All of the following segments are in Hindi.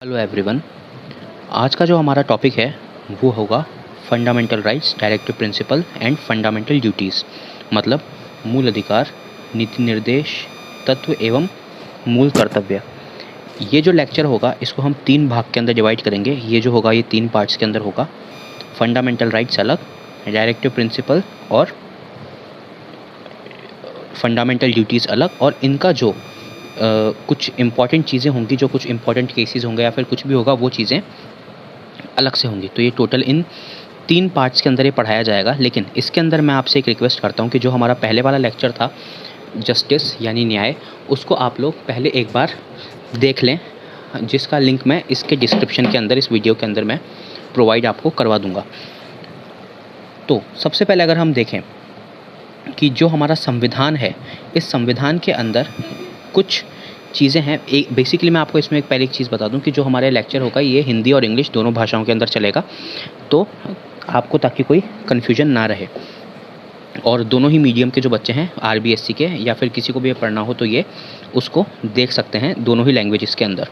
Hello everyone. आज का जो हमारा टॉपिक है वो होगा fundamental rights, directive principle and fundamental duties, मतलब मूल अधिकार, नीति निर्देश, तत्व एवं मूल कर्तव्य। ये जो लेक्चर होगा इसको हम 3 भाग के अंदर डिवाइड करेंगे। ये जो होगा ये 3 पार्ट्स के अंदर होगा। फंडामेंटल राइट्स अलग, डायरेक्टिव प्रिंसिपल और फंडामेंटल ड्यूटीज़ अलग, और इनका जो कुछ इम्पॉर्टेंट चीज़ें होंगी, जो कुछ इम्पॉर्टेंट केसेस होंगे या फिर कुछ भी होगा वो चीज़ें अलग से होंगी। तो ये टोटल इन 3 पार्ट्स के अंदर ये पढ़ाया जाएगा। लेकिन इसके अंदर मैं आपसे एक रिक्वेस्ट करता हूँ कि जो हमारा पहले वाला लेक्चर था जस्टिस यानी न्याय, उसको आप लोग पहले एक बार देख लें, जिसका लिंक मैं इसके डिस्क्रिप्शन के अंदर, इस वीडियो के अंदर मैं प्रोवाइड आपको करवा दूँगा। तो सबसे पहले अगर हम देखें कि जो हमारा संविधान है, इस संविधान के अंदर कुछ चीज़ें हैं। एक बेसिकली मैं आपको इसमें पहले एक चीज़ बता दूं कि जो हमारे लेक्चर होगा ये हिंदी और इंग्लिश दोनों भाषाओं के अंदर चलेगा, तो आपको ताकि कोई कन्फ्यूजन ना रहे। और दोनों ही मीडियम के जो बच्चे हैं आरबीएससी के या फिर किसी को भी पढ़ना हो तो ये उसको देख सकते हैं दोनों ही लैंग्वेजेस के अंदर।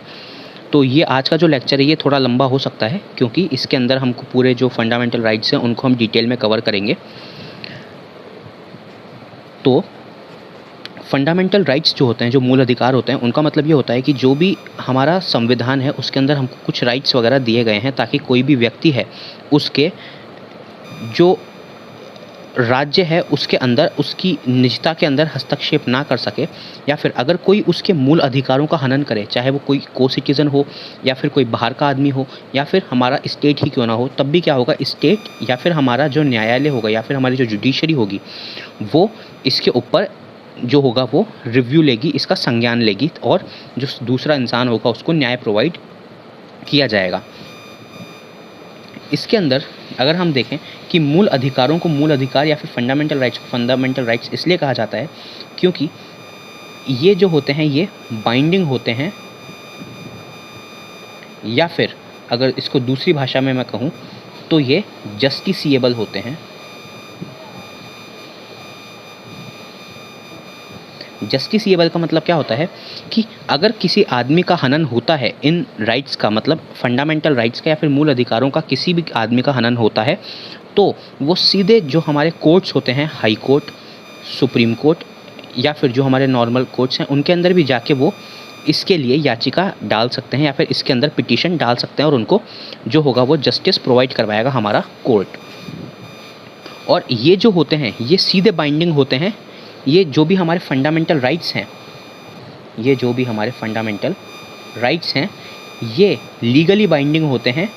तो ये आज का जो लेक्चर है ये थोड़ा लंबा हो सकता है, क्योंकि इसके अंदर हमको पूरे जो फंडामेंटल राइट्स हैं उनको हम डिटेल में कवर करेंगे। तो फंडामेंटल राइट्स जो होते हैं, जो मूल अधिकार होते हैं, उनका मतलब ये होता है कि जो भी हमारा संविधान है उसके अंदर हमको कुछ राइट्स वगैरह दिए गए हैं ताकि कोई भी व्यक्ति है उसके जो राज्य है उसके अंदर उसकी निजता के अंदर हस्तक्षेप ना कर सके, या फिर अगर कोई उसके मूल अधिकारों का हनन करे, चाहे वो कोई को सिटीज़न हो या फिर कोई बाहर का आदमी हो या फिर हमारा स्टेट ही क्यों ना हो, तब भी क्या होगा, स्टेट या फिर हमारा जो न्यायालय होगा या फिर हमारी जो जुडिशरी होगी वो इसके ऊपर जो होगा वो रिव्यू लेगी, इसका संज्ञान लेगी, और जो दूसरा इंसान होगा उसको न्याय प्रोवाइड किया जाएगा। इसके अंदर अगर हम देखें कि मूल अधिकारों को मूल अधिकार या फिर फंडामेंटल राइट्स को फंडामेंटल राइट्स इसलिए कहा जाता है क्योंकि ये जो होते हैं ये बाइंडिंग होते हैं, या फिर अगर इसको दूसरी भाषा में मैं कहूँ तो ये जस्टिसिएबल होते हैं। जस्टिसिएबल का मतलब क्या होता है कि अगर किसी आदमी का हनन होता है, इन राइट्स का मतलब फंडामेंटल राइट्स का या फिर मूल अधिकारों का किसी भी आदमी का हनन होता है, तो वो सीधे जो हमारे कोर्ट्स होते हैं, हाई कोर्ट, सुप्रीम कोर्ट या फिर जो हमारे नॉर्मल कोर्ट्स हैं, उनके अंदर भी जाके वो इसके लिए याचिका डाल सकते हैं या फिर इसके अंदर पिटीशन डाल सकते हैं, और उनको जो होगा वो जस्टिस प्रोवाइड करवाएगा हमारा कोर्ट। और ये जो होते हैं ये सीधे बाइंडिंग होते हैं। ये जो भी हमारे फंडामेंटल राइट्स हैं, ये जो भी हमारे फंडामेंटल राइट्स हैं ये लीगली बाइंडिंग होते हैं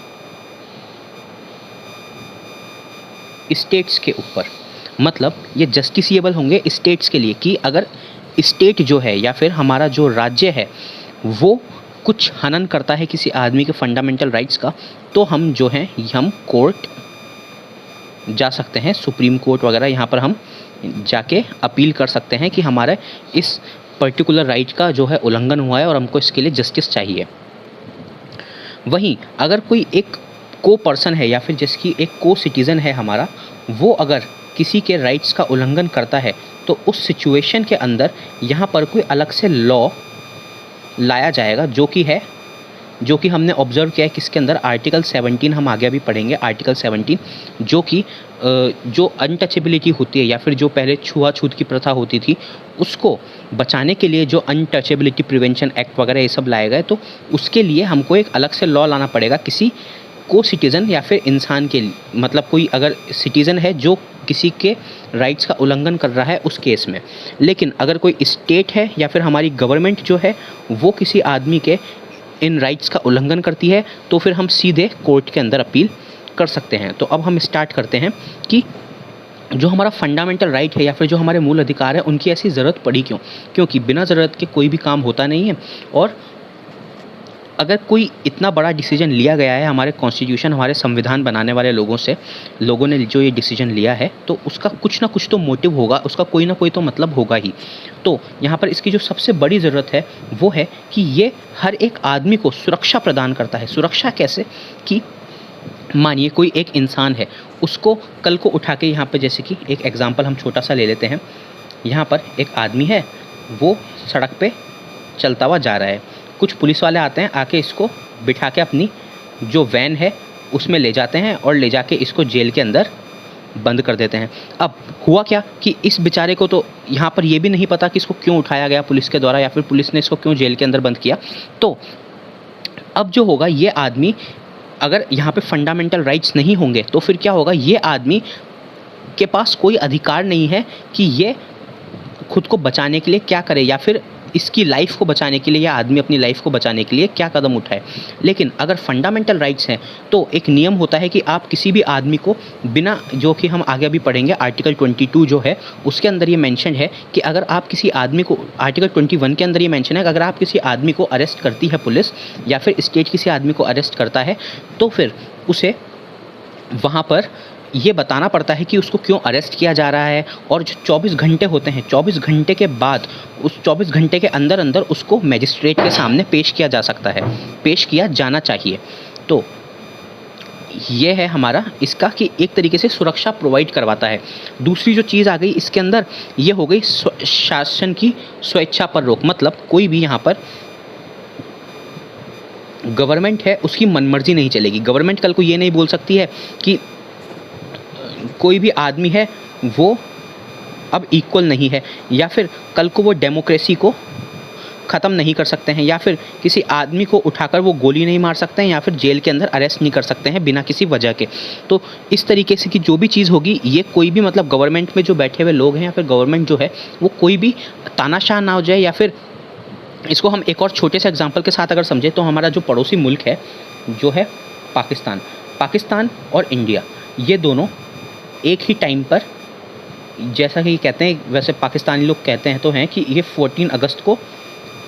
स्टेट्स के ऊपर। मतलब ये जस्टिसिएबल होंगे स्टेट्स के लिए कि अगर स्टेट जो है या फिर हमारा जो राज्य है वो कुछ हनन करता है किसी आदमी के फंडामेंटल राइट्स का, तो हम जो हैं हम कोर्ट जा सकते हैं, सुप्रीम कोर्ट वगैरह यहाँ पर हम जाके अपील कर सकते हैं कि हमारे इस पर्टिकुलर राइट का जो है उल्लंघन हुआ है और हमको इसके लिए जस्टिस चाहिए। वहीं अगर कोई एक को पर्सन है या फिर जिसकी एक को सिटीज़न है हमारा, वो अगर किसी के राइट्स का उल्लंघन करता है तो उस सिचुएशन के अंदर यहाँ पर कोई अलग से लॉ लाया जाएगा, जो कि हमने ऑब्जर्व किया है किसके अंदर, आर्टिकल 17 हम आगे अभी पढ़ेंगे। आर्टिकल 17 जो कि जो अनटचेबिलिटी होती है या फिर जो पहले छुआछूत की प्रथा होती थी उसको बचाने के लिए जो अनटचेबिलिटी प्रिवेंशन एक्ट वगैरह ये सब लाए गए, तो उसके लिए हमको एक अलग से लॉ लाना पड़ेगा किसी को सिटीज़न या फिर इंसान के लिए, मतलब कोई अगर सिटीज़न है जो किसी के राइट्स का उल्लंघन कर रहा है उस केस में। लेकिन अगर कोई स्टेट है या फिर हमारी गवर्नमेंट जो है वो किसी आदमी के इन राइट्स का उल्लंघन करती है, तो फिर हम सीधे कोर्ट के अंदर अपील कर सकते हैं। तो अब हम स्टार्ट करते हैं कि जो हमारा फंडामेंटल राइट है या फिर जो हमारे मूल अधिकार है उनकी ऐसी ज़रूरत पड़ी क्यों। क्योंकि बिना ज़रूरत के कोई भी काम होता नहीं है, और अगर कोई इतना बड़ा डिसीजन लिया गया है हमारे कॉन्स्टिट्यूशन, हमारे संविधान बनाने वाले लोगों ने जो ये डिसीजन लिया है, तो उसका कुछ ना कुछ तो मोटिव होगा, उसका कोई ना कोई तो मतलब होगा ही। तो यहाँ पर इसकी जो सबसे बड़ी ज़रूरत है वो है कि ये हर एक आदमी को सुरक्षा प्रदान करता है। सुरक्षा कैसे कि मानिए कोई एक इंसान है, उसको कल को उठा के यहाँ पे, जैसे कि एक एग्जांपल हम छोटा सा ले लेते हैं, यहाँ पर एक आदमी है वो सड़क पे चलता हुआ जा रहा है, कुछ पुलिस वाले आते हैं, आके इसको बिठा के अपनी जो वैन है उसमें ले जाते हैं और ले जाके इसको जेल के अंदर बंद कर देते हैं। अब हुआ क्या कि इस बेचारे को तो यहाँ पर ये भी नहीं पता कि इसको क्यों उठाया गया पुलिस के द्वारा या फिर पुलिस ने इसको क्यों जेल के अंदर बंद किया। तो अब जो होगा, ये आदमी अगर यहाँ पे फंडामेंटल राइट्स नहीं होंगे तो फिर क्या होगा, ये आदमी के पास कोई अधिकार नहीं है कि ये खुद को बचाने के लिए क्या करे या फिर इसकी लाइफ को बचाने के लिए या आदमी अपनी लाइफ को बचाने के लिए क्या कदम उठाए। लेकिन अगर फंडामेंटल राइट्स हैं तो एक नियम होता है कि आप किसी भी आदमी को बिना, जो कि हम आगे भी पढ़ेंगे, आर्टिकल 22 जो है उसके अंदर ये मेंशन है कि अगर आप किसी आदमी को, आर्टिकल 21 के अंदर ये मेंशन है कि अगर आप किसी आदमी को अरेस्ट करती है पुलिस या फिर स्टेट किसी आदमी को अरेस्ट करता है तो फिर उसे वहाँ पर ये बताना पड़ता है कि उसको क्यों अरेस्ट किया जा रहा है, और जो 24 घंटे होते हैं 24 घंटे के बाद उस 24 घंटे के अंदर अंदर उसको मजिस्ट्रेट के सामने पेश किया जा सकता है, पेश किया जाना चाहिए। तो ये है हमारा इसका कि एक तरीके से सुरक्षा प्रोवाइड करवाता है। दूसरी जो चीज़ आ गई इसके अंदर, ये हो गई शासन की स्वेच्छा पर रोक। मतलब कोई भी यहाँ पर गवर्नमेंट है उसकी मनमर्जी नहीं चलेगी। गवर्नमेंट कल को ये नहीं बोल सकती है कि कोई भी आदमी है वो अब इक्वल नहीं है, या फिर कल को वो डेमोक्रेसी को ख़त्म नहीं कर सकते हैं, या फिर किसी आदमी को उठाकर वो गोली नहीं मार सकते हैं, या फिर जेल के अंदर अरेस्ट नहीं कर सकते हैं बिना किसी वजह के। तो इस तरीके से कि जो भी चीज़ होगी, ये कोई भी मतलब गवर्नमेंट में जो बैठे हुए लोग हैं या फिर गवर्नमेंट जो है वो कोई भी तानाशाह ना हो जाए। या फिर इसको हम एक और छोटे से एग्जांपल के साथ अगर समझें तो हमारा जो पड़ोसी मुल्क है जो है पाकिस्तान और इंडिया, ये दोनों एक ही टाइम पर, जैसा कि कहते हैं, वैसे पाकिस्तानी लोग कहते हैं तो हैं कि ये 14 अगस्त को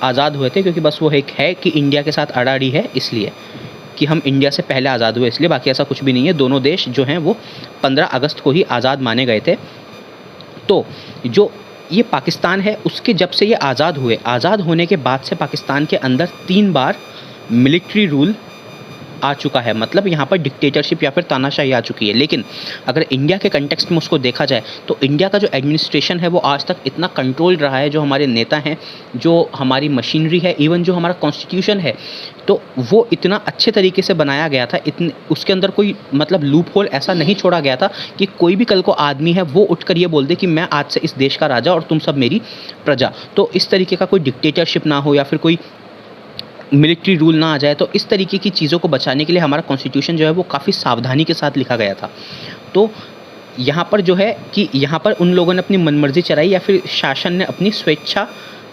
आज़ाद हुए थे, क्योंकि बस वो एक है कि इंडिया के साथ अड़ाअड़ी है इसलिए कि हम इंडिया से पहले आज़ाद हुए, इसलिए, बाकी ऐसा कुछ भी नहीं है। दोनों देश जो हैं वो 15 अगस्त को ही आज़ाद माने गए थे। तो जो ये पाकिस्तान है उसके जब से ये आज़ाद हुए, आज़ाद होने के बाद से पाकिस्तान के अंदर 3 बार मिलिट्री रूल आ चुका है। मतलब यहाँ पर डिक्टेटरशिप या फिर तानाशाही आ चुकी है। लेकिन अगर इंडिया के कंटेक्स्ट में उसको देखा जाए तो इंडिया का जो एडमिनिस्ट्रेशन है वो आज तक इतना कंट्रोल रहा है, जो हमारे नेता हैं, जो हमारी मशीनरी है, इवन जो हमारा कॉन्स्टिट्यूशन है, तो वो इतना अच्छे तरीके से बनाया गया था, उसके अंदर कोई मतलब लूप होल ऐसा नहीं छोड़ा गया था कि कोई भी कल को आदमी है वो उठकर ये बोल दे कि मैं आज से इस देश का राजा और तुम सब मेरी प्रजा। तो इस तरीके का कोई डिक्टेटरशिप ना हो या फिर कोई मिलिट्री रूल ना आ जाए। तो इस तरीके की चीज़ों को बचाने के लिए हमारा कॉन्स्टिट्यूशन जो है वो काफ़ी सावधानी के साथ लिखा गया था। तो यहाँ पर जो है कि यहाँ पर उन लोगों ने अपनी मनमर्जी चलाई या फिर शासन ने अपनी स्वेच्छा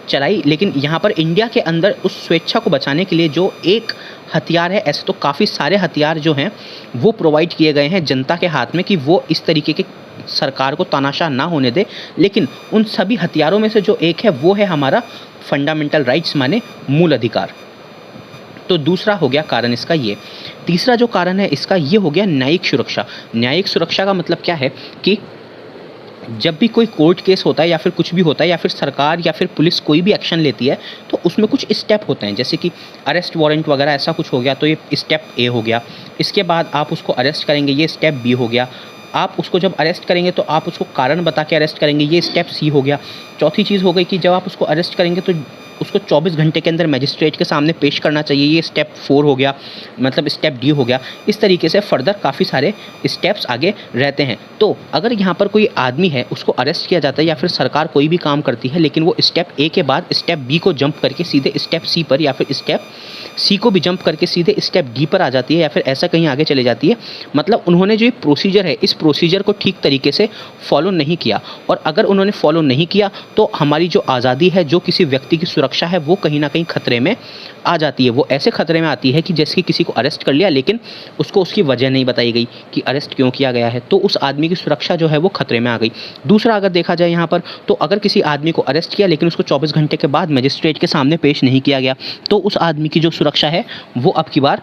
चलाई, लेकिन यहाँ पर इंडिया के अंदर उस स्वेच्छा को बचाने के लिए जो एक हथियार है, ऐसे तो काफ़ी सारे हथियार जो हैं वो प्रोवाइड किए गए हैं जनता के हाथ में कि वो इस तरीके के सरकार को तानाशाह ना होने दे। लेकिन उन सभी हथियारों में से जो एक है वो है हमारा फंडामेंटल राइट्स, माने मूल अधिकार। तो दूसरा हो गया कारण इसका ये। तीसरा जो कारण है इसका ये हो गया न्यायिक सुरक्षा। न्यायिक सुरक्षा का मतलब क्या है कि जब भी कोई कोर्ट केस होता है या फिर कुछ भी होता है या फिर सरकार या फिर पुलिस कोई भी एक्शन लेती है तो उसमें कुछ स्टेप होते हैं, जैसे कि अरेस्ट वारंट वगैरह ऐसा कुछ हो गया तो ये स्टेप ए हो गया। इसके बाद आप उसको अरेस्ट करेंगे, ये स्टेप बी हो गया। आप उसको जब अरेस्ट करेंगे तो आप उसको कारण बता के अरेस्ट करेंगे, ये स्टेप सी हो गया। चौथी चीज़ हो गई कि जब आप उसको अरेस्ट करेंगे तो उसको 24 घंटे के अंदर मजिस्ट्रेट के सामने पेश करना चाहिए, ये स्टेप 4 हो गया, मतलब स्टेप डी हो गया। इस तरीके से फर्दर काफ़ी सारे स्टेप्स आगे रहते हैं। तो अगर यहाँ पर कोई आदमी है उसको अरेस्ट किया जाता है या फिर सरकार कोई भी काम करती है लेकिन वो स्टेप ए के बाद स्टेप बी को जंप करके सीधे स्टेप सी पर या फिर स्टेप सी को भी जंप करके सीधे स्टेप डी पर आ जाती है या फिर ऐसा कहीं आगे चले जाती है, मतलब उन्होंने जो प्रोसीजर है इस प्रोसीजर को ठीक तरीके से फॉलो नहीं किया। और अगर उन्होंने फॉलो नहीं किया तो हमारी जो आज़ादी है, जो किसी व्यक्ति की सुरक्षा है, वो कहीं ना कहीं खतरे में आ जाती है। वो ऐसे खतरे में आती है कि जैसे कि किसी को अरेस्ट कर लिया लेकिन उसको उसकी वजह नहीं बताई गई कि अरेस्ट क्यों किया गया है, तो उस आदमी की सुरक्षा जो है वो खतरे में आ गई। दूसरा अगर देखा जाए यहाँ पर, तो अगर किसी आदमी को अरेस्ट किया लेकिन उसको 24 घंटे के बाद मजिस्ट्रेट के सामने पेश नहीं किया गया तो उस आदमी की जो सुरक्षा है वो अब की बार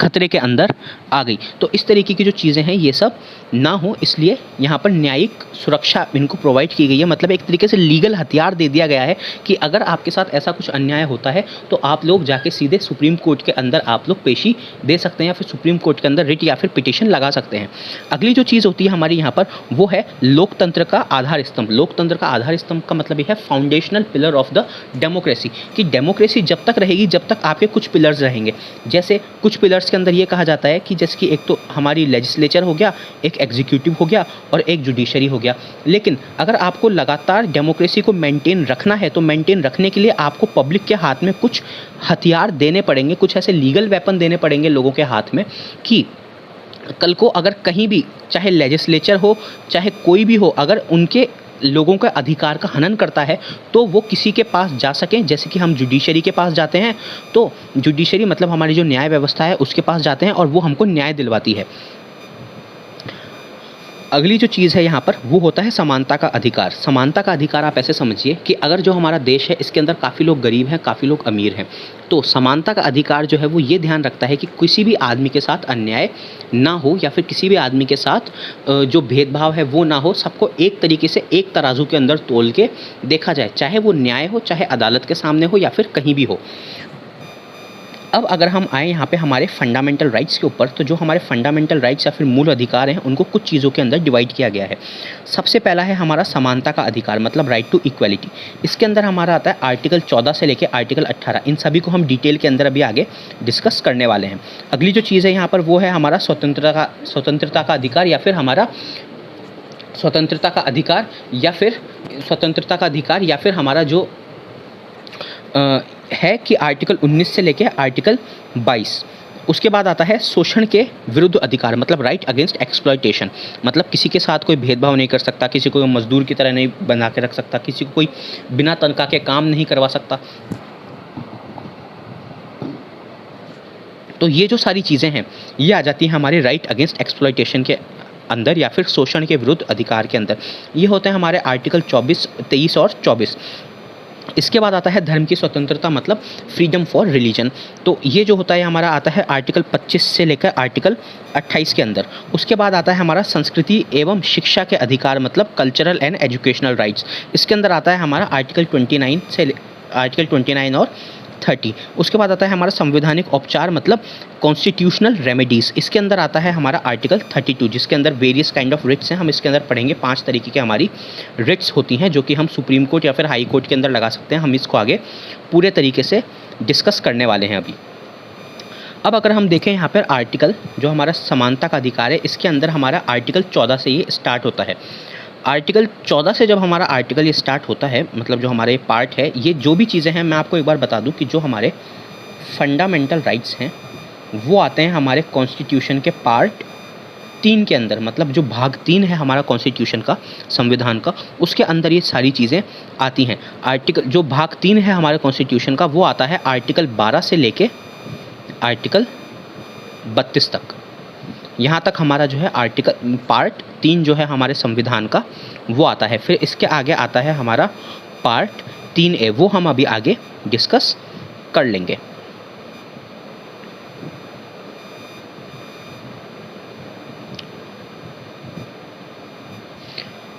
खतरे के अंदर आ गई। तो इस तरीके की जो चीज़ें हैं ये सब ना हो, इसलिए यहाँ पर न्यायिक सुरक्षा इनको प्रोवाइड की गई है। मतलब एक तरीके से लीगल हथियार दे दिया गया है कि अगर आपके साथ ऐसा कुछ अन्याय होता है तो आप लोग जाके सीधे सुप्रीम कोर्ट के अंदर आप लोग पेशी दे सकते हैं या फिर सुप्रीम कोर्ट के अंदर रिट या फिर पिटिशन लगा सकते हैं। अगली जो चीज़ होती है हमारी यहाँ पर वो है लोकतंत्र का आधार स्तंभ। लोकतंत्र का आधार स्तंभ का मतलब ये है foundational pillar of the democracy, कि डेमोक्रेसी जब तक रहेगी जब तक आपके कुछ पिलर्स रहेंगे। जैसे कुछ पिलर्स के अंदर ये कहा जाता है कि जैसे कि एक तो हमारी लेजिस्लेचर हो गया, एक एग्जीक्यूटिव हो गया और एक जुडिशरी हो गया। लेकिन अगर आपको लगातार डेमोक्रेसी को मेंटेन रखना है तो मेंटेन रखने के लिए आपको पब्लिक के हाथ में कुछ हथियार देने पड़ेंगे, कुछ ऐसे लीगल वेपन देने पड़ेंगे लोगों के हाथ में कि कल को अगर कहीं भी चाहे लेजिस्लेचर हो चाहे कोई भी हो, अगर उनके लोगों के अधिकार का हनन करता है तो वो किसी के पास जा सकें। जैसे कि हम जुडिशरी के पास जाते हैं तो जुडिशरी मतलब हमारी जो न्याय व्यवस्था है उसके पास जाते हैं और वो हमको न्याय दिलवाती है। अगली जो चीज़ है यहाँ पर वो होता है समानता का अधिकार। समानता का अधिकार आप ऐसे समझिए कि अगर जो हमारा देश है इसके अंदर काफ़ी लोग गरीब हैं, काफ़ी लोग अमीर हैं, तो समानता का अधिकार जो है वो ये ध्यान रखता है कि किसी भी आदमी के साथ अन्याय ना हो या फिर किसी भी आदमी के साथ जो भेदभाव है वो ना हो। सबको एक तरीके से एक तराजू के अंदर तोल के देखा जाए, चाहे वो न्याय हो, चाहे अदालत के सामने हो या फिर कहीं भी हो। अब अगर हम आए यहाँ पे हमारे फंडामेंटल राइट्स के ऊपर, तो जो हमारे फंडामेंटल राइट्स या फिर मूल अधिकार हैं उनको कुछ चीज़ों के अंदर डिवाइड किया गया है। सबसे पहला है हमारा समानता का अधिकार, मतलब राइट टू इक्वलिटी। इसके अंदर हमारा आता है आर्टिकल 14 से लेकर आर्टिकल 18। इन सभी को हम डिटेल के अंदर अभी आगे डिस्कस करने वाले हैं। अगली जो चीज़ है यहाँ पर वो है हमारा स्वतंत्रता का अधिकार या फिर हमारा स्वतंत्रता का अधिकार या फिर हमारा जो है कि आर्टिकल 19 से लेके आर्टिकल 22। उसके बाद आता है शोषण के विरुद्ध अधिकार, मतलब राइट अगेंस्ट एक्सप्लॉयटेशन। मतलब किसी के साथ कोई भेदभाव नहीं कर सकता, किसी को मजदूर की तरह नहीं बना के रख सकता, किसी को कोई बिना तनख्वाह के काम नहीं करवा सकता। तो ये जो सारी चीज़ें हैं ये आ जाती हैं हमारे राइट अगेंस्ट एक्सप्लॉयटेशन के अंदर या फिर शोषण के विरुद्ध अधिकार के अंदर। ये होते हैं हमारे आर्टिकल 24, 23 और 24। इसके बाद आता है धर्म की स्वतंत्रता, मतलब फ्रीडम फॉर रिलीजन। तो ये जो होता है हमारा आता है आर्टिकल 25 से लेकर आर्टिकल 28 के अंदर। उसके बाद आता है हमारा संस्कृति एवं शिक्षा के अधिकार, मतलब कल्चरल एंड एजुकेशनल राइट्स। इसके अंदर आता है हमारा आर्टिकल 29 और 30। उसके बाद आता है हमारा संवैधानिक उपचार, मतलब कॉन्स्टिट्यूशनल रेमेडीज़। इसके अंदर आता है हमारा आर्टिकल 32, जिसके अंदर वेरियस काइंड ऑफ रिट्स हैं। हम इसके अंदर पढ़ेंगे 5 तरीके की हमारी रिट्स होती हैं जो कि हम सुप्रीम कोर्ट या फिर हाई कोर्ट के अंदर लगा सकते हैं। हम इसको आगे पूरे तरीके से डिस्कस करने वाले हैं अभी। अब अगर हम देखें यहाँ पर आर्टिकल जो हमारा समानता का अधिकार है, इसके अंदर हमारा आर्टिकल 14 से ये स्टार्ट होता है। आर्टिकल 14 से जब हमारा आर्टिकल ये स्टार्ट होता है, मतलब जो हमारे पार्ट है, ये जो भी चीज़ें हैं मैं आपको एक बार बता दूं कि जो हमारे फंडामेंटल राइट्स हैं वो आते हैं हमारे कॉन्स्टिट्यूशन के पार्ट 3 के अंदर। मतलब जो भाग 3 है हमारा कॉन्स्टिट्यूशन का, संविधान का, उसके अंदर ये सारी चीज़ें आती हैं। आर्टिकल जो भाग 3 है हमारे कॉन्स्टिट्यूशन का वो आता है आर्टिकल 12 से लेके आर्टिकल 32 तक। यहाँ तक हमारा जो है आर्टिकल पार्ट 3 जो है हमारे संविधान का वो आता है। फिर इसके आगे आता है हमारा पार्ट 3A, वो हम अभी आगे डिस्कस कर लेंगे।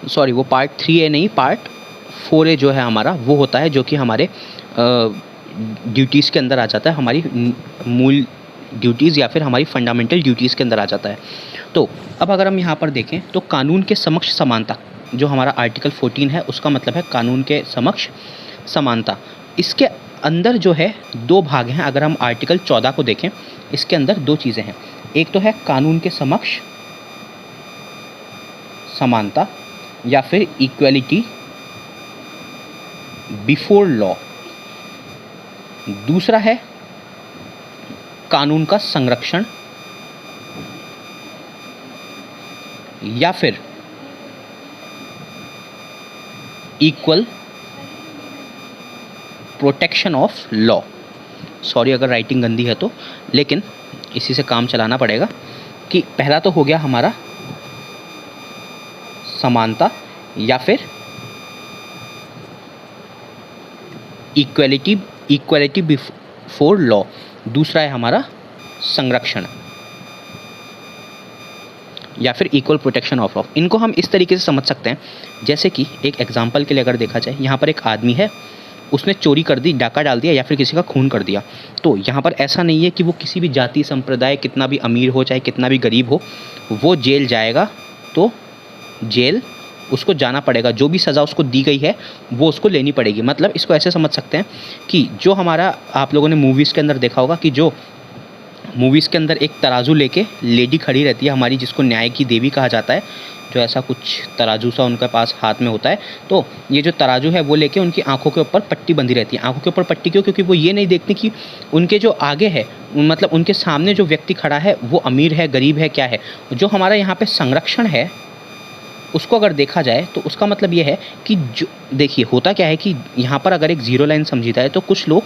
सॉरी, वो पार्ट 3A नहीं, पार्ट 4A जो है हमारा वो होता है जो कि हमारे ड्यूटीज़ के अंदर आ जाता है, हमारी मूल ड्यूटीज़ या फिर हमारी फंडामेंटल ड्यूटीज़ के अंदर आ जाता है। तो अब अगर हम यहाँ पर देखें तो कानून के समक्ष समानता, जो हमारा आर्टिकल 14 है उसका मतलब है कानून के समक्ष समानता। इसके अंदर जो है 2 भाग हैं। अगर हम आर्टिकल 14 को देखें, इसके अंदर 2 चीज़ें हैं। एक तो है कानून के समक्ष समानता या फिर इक्वलिटी बिफोर लॉ, दूसरा है कानून का संरक्षण या फिर equal protection of law. Sorry अगर राइटिंग गंदी है तो, लेकिन इसी से काम चलाना पड़ेगा। कि पहला तो हो गया हमारा समानता या फिर इक्वलिटी बिफोर लॉ, दूसरा है हमारा संरक्षण या फिर इक्वल प्रोटेक्शन ऑफ लॉ। इनको हम इस तरीके से समझ सकते हैं, जैसे कि एक एग्जांपल के लिए अगर देखा जाए, यहाँ पर एक आदमी है, उसने चोरी कर दी, डाका डाल दिया या फिर किसी का खून कर दिया। तो यहाँ पर ऐसा नहीं है कि वो किसी भी जाति संप्रदाय, कितना भी अमीर हो चाहे कितना भी गरीब हो, वो जेल जाएगा तो जेल उसको जाना पड़ेगा, जो भी सज़ा उसको दी गई है वो उसको लेनी पड़ेगी। मतलब इसको ऐसे समझ सकते हैं कि जो हमारा, आप लोगों ने मूवीज़ के अंदर देखा होगा कि जो मूवीज़ के अंदर एक तराजू लेके लेडी खड़ी रहती है हमारी, जिसको न्याय की देवी कहा जाता है, जो ऐसा कुछ तराजू सा उनके पास हाथ में होता है। तो ये जो तराजू है वो लेके उनकी आंखों के ऊपर पट्टी बंधी रहती है। आंखों के ऊपर पट्टी क्यों? क्योंकि वो ये नहीं देखती कि उनके जो आगे है, मतलब उनके सामने जो व्यक्ति खड़ा है वो अमीर है, गरीब है, क्या है। जो हमारा यहाँ पे संरक्षण है, उसको अगर देखा जाए तो उसका मतलब ये है कि जो, देखिए होता क्या है कि यहाँ पर अगर एक ज़ीरो लाइन समझी जाए तो कुछ लोग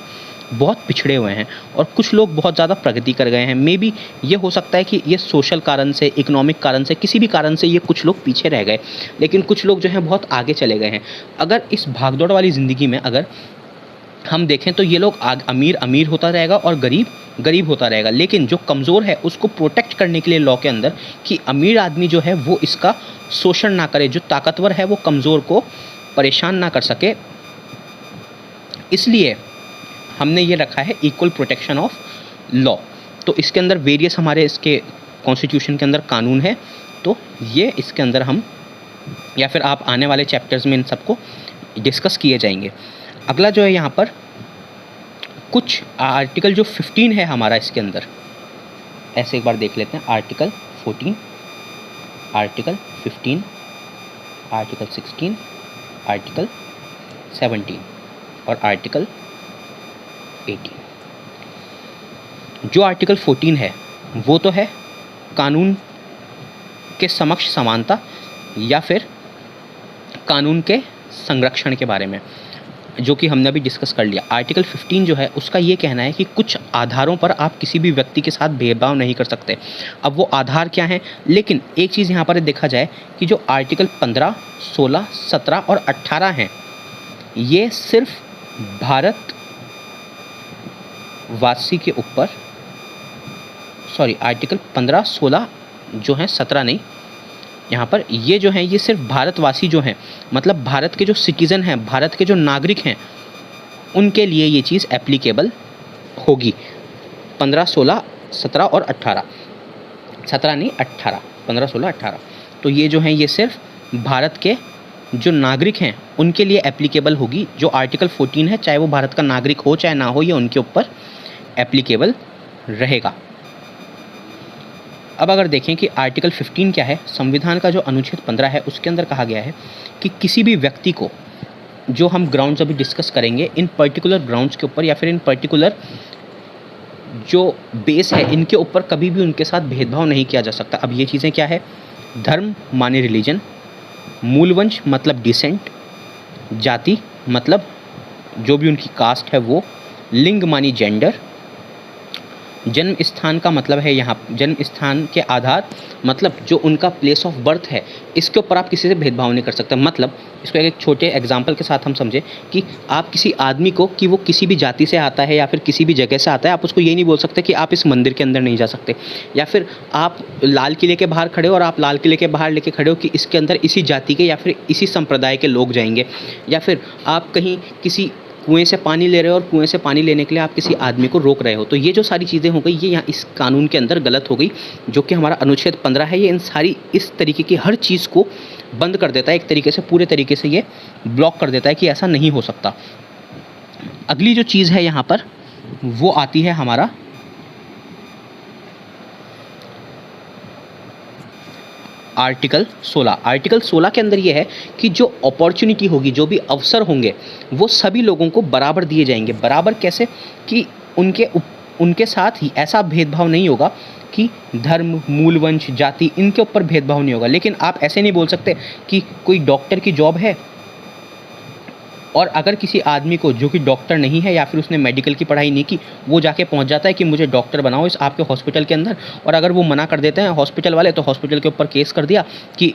बहुत पिछड़े हुए हैं और कुछ लोग बहुत ज़्यादा प्रगति कर गए हैं। मे बी ये हो सकता है कि ये सोशल कारण से, इकोनॉमिक कारण से, किसी भी कारण से ये कुछ लोग पीछे रह गए, लेकिन कुछ लोग जो हैं बहुत आगे चले गए हैं। अगर इस भागदौड़ वाली ज़िंदगी में अगर हम देखें तो ये लोग अमीर अमीर होता रहेगा और गरीब गरीब होता रहेगा, लेकिन जो कमज़ोर है उसको प्रोटेक्ट करने के लिए लॉ के अंदर कि अमीर आदमी जो है वो इसका शोषण ना करे, जो ताकतवर है वो कमज़ोर को परेशान ना कर सके, इसलिए हमने ये रखा है इक्वल प्रोटेक्शन ऑफ लॉ। तो इसके अंदर वेरियस हमारे इसके कॉन्स्टिट्यूशन के अंदर कानून है, तो ये इसके अंदर हम, या फिर आप आने वाले चैप्टर्स में इन सबको डिस्कस किए जाएंगे। अगला जो है यहाँ पर कुछ आर्टिकल जो 15 है हमारा इसके अंदर, ऐसे एक बार देख लेते हैं। आर्टिकल 14, आर्टिकल 15, आर्टिकल 16, आर्टिकल 17 और आर्टिकल 18। जो आर्टिकल 14 है वो तो है कानून के समक्ष समानता या फिर कानून के संरक्षण के बारे में, जो कि हमने अभी डिस्कस कर लिया। आर्टिकल 15 जो है उसका ये कहना है कि कुछ आधारों पर आप किसी भी व्यक्ति के साथ भेदभाव नहीं कर सकते। अब वो आधार क्या है, लेकिन एक चीज़ यहाँ पर देखा जाए कि जो आर्टिकल 15, 16, 17 और 18 हैं, ये सिर्फ भारत वासी के ऊपर, सॉरी आर्टिकल 15, 16 जो हैं, 17 नहीं, यहाँ पर ये जो हैं ये सिर्फ भारतवासी जो हैं, मतलब भारत के जो सिटीज़न हैं, भारत के जो नागरिक हैं, उनके लिए ये चीज़ एप्लीकेबल होगी। 15, 16, 17 और 18, 17 नहीं 18, 15, 16, 18, तो ये जो हैं ये सिर्फ भारत के जो नागरिक हैं उनके लिए एप्लीकेबल होगी। जो आर्टिकल 14 है, चाहे वो भारत का नागरिक हो चाहे ना हो, ये उनके ऊपर एप्लीकेबल रहेगा। अब अगर देखें कि आर्टिकल 15 क्या है, संविधान का जो अनुच्छेद 15 है उसके अंदर कहा गया है कि किसी भी व्यक्ति को, जो हम ग्राउंड्स अभी डिस्कस करेंगे, इन पर्टिकुलर ग्राउंड्स के ऊपर या फिर इन पर्टिकुलर जो बेस है इनके ऊपर कभी भी उनके साथ भेदभाव नहीं किया जा सकता। अब ये चीज़ें क्या है, धर्म माने रिलीजन, मूलवंश मतलब डिसेंट, जाति मतलब जो भी उनकी कास्ट है वो, लिंग मानी जेंडर, जन्म स्थान का मतलब है यहाँ जन्म स्थान के आधार, मतलब जो उनका प्लेस ऑफ बर्थ है, इसके ऊपर आप किसी से भेदभाव नहीं कर सकते। मतलब इसको एक छोटे एग्जांपल के साथ हम समझें कि आप किसी आदमी को, कि वो किसी भी जाति से आता है या फिर किसी भी जगह से आता है, आप उसको ये नहीं बोल सकते कि आप इस मंदिर के अंदर नहीं जा सकते, या फिर आप लाल किले के बाहर खड़े हो और आप लाल किले के बाहर लेके खड़े हो कि इसके अंदर इसी जाति के या फिर इसी संप्रदाय के लोग जाएंगे, या फिर आप कहीं किसी कुएं से पानी ले रहे हो और कुएं से पानी लेने के लिए आप किसी आदमी को रोक रहे हो। तो ये जो सारी चीज़ें हो गई, ये यहाँ इस कानून के अंदर गलत हो गई, जो कि हमारा अनुच्छेद 15 है। ये इन सारी इस तरीके की हर चीज़ को बंद कर देता है, एक तरीके से पूरे तरीके से ये ब्लॉक कर देता है कि ऐसा नहीं हो सकता। अगली जो चीज़ है यहाँ पर वो आती है हमारा आर्टिकल 16। आर्टिकल 16 के अंदर ये है कि जो अपॉर्चुनिटी होगी, जो भी अवसर होंगे, वो सभी लोगों को बराबर दिए जाएंगे। बराबर कैसे, कि उनके साथ ही ऐसा भेदभाव नहीं होगा कि धर्म, मूलवंश, जाति, इनके ऊपर भेदभाव नहीं होगा। लेकिन आप ऐसे नहीं बोल सकते कि कोई डॉक्टर की जॉब है और अगर किसी आदमी को, जो कि डॉक्टर नहीं है या फिर उसने मेडिकल की पढ़ाई नहीं की, वो जाके पहुंच जाता है कि मुझे डॉक्टर बनाओ इस आपके हॉस्पिटल के अंदर, और अगर वो मना कर देते हैं हॉस्पिटल वाले, तो हॉस्पिटल के ऊपर केस कर दिया कि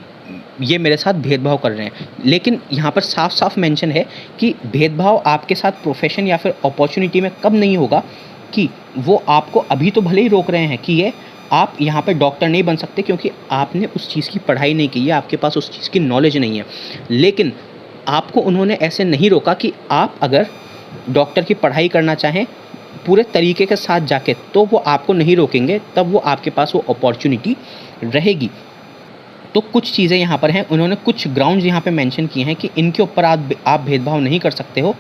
ये मेरे साथ भेदभाव कर रहे हैं। लेकिन यहाँ पर साफ साफ मेंशन है कि भेदभाव आपके साथ प्रोफेशन या फिर अपॉर्चुनिटी में कब नहीं होगा, कि वो आपको अभी तो भले ही रोक रहे हैं कि ये आप यहाँ पे डॉक्टर नहीं बन सकते क्योंकि आपने उस चीज़ की पढ़ाई नहीं की है, आपके पास उस चीज़ की नॉलेज नहीं है। लेकिन आपको उन्होंने ऐसे नहीं रोका कि आप अगर डॉक्टर की पढ़ाई करना चाहें पूरे तरीके के साथ जाके, तो वो आपको नहीं रोकेंगे, तब वो आपके पास वो अपॉर्चुनिटी रहेगी। तो कुछ चीज़ें यहाँ पर हैं, उन्होंने कुछ ग्राउंड्स यहाँ पे मेंशन किए हैं कि इनके ऊपर आप भेदभाव नहीं कर सकते हो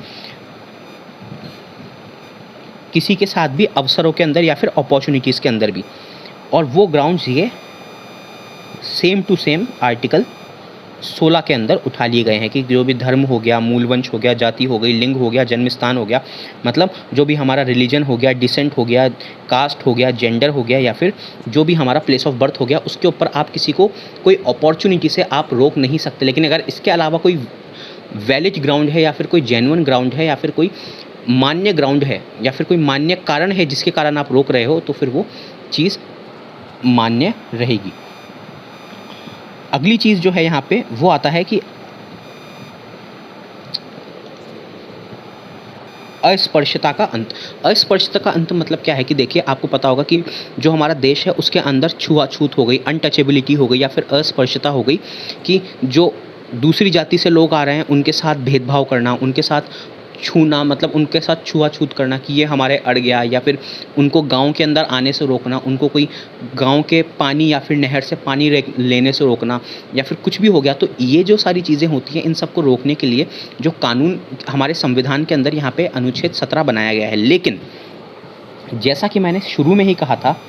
किसी के साथ भी अवसरों के अंदर या फिर अपॉर्चुनिटीज़ के अंदर भी। और वो ग्राउंड्स ये सेम टू सेम आर्टिकल 16 के अंदर उठा लिए गए हैं कि जो भी धर्म हो गया, मूलवंश हो गया, जाति हो गई, लिंग हो गया, जन्म स्थान हो गया, मतलब जो भी हमारा रिलीजन हो गया, डिसेंट हो गया, कास्ट हो गया, जेंडर हो गया, या फिर जो भी हमारा प्लेस ऑफ बर्थ हो गया, उसके ऊपर आप किसी को कोई अपॉर्चुनिटी से आप रोक नहीं सकते। लेकिन अगर इसके अलावा कोई वैलिड ग्राउंड है या फिर कोई जेन्युइन ग्राउंड है या फिर कोई मान्य ग्राउंड है या फिर कोई मान्य कारण है जिसके कारण आप रोक रहे हो, तो फिर वो चीज़ मान्य रहेगी। अगली चीज़ जो है यहाँ पे वो आता है कि अस्पृश्यता का अंत। अस्पृश्यता का अंत मतलब क्या है कि देखिए, आपको पता होगा कि जो हमारा देश है उसके अंदर छुआछूत हो गई, अनटचेबिलिटी हो गई या फिर अस्पृश्यता हो गई कि जो दूसरी जाति से लोग आ रहे हैं उनके साथ भेदभाव करना, उनके साथ छूना, मतलब उनके साथ छुआछूत करना कि ये हमारे अड़ गया, या फिर उनको गांव के अंदर आने से रोकना, उनको कोई गांव के पानी या फिर नहर से पानी लेने से रोकना, या फिर कुछ भी हो गया। तो ये जो सारी चीज़ें होती हैं, इन सबको रोकने के लिए जो कानून हमारे संविधान के अंदर यहाँ पे अनुच्छेद 17 बनाया गया है। लेकिन जैसा कि मैंने शुरू में ही कहा था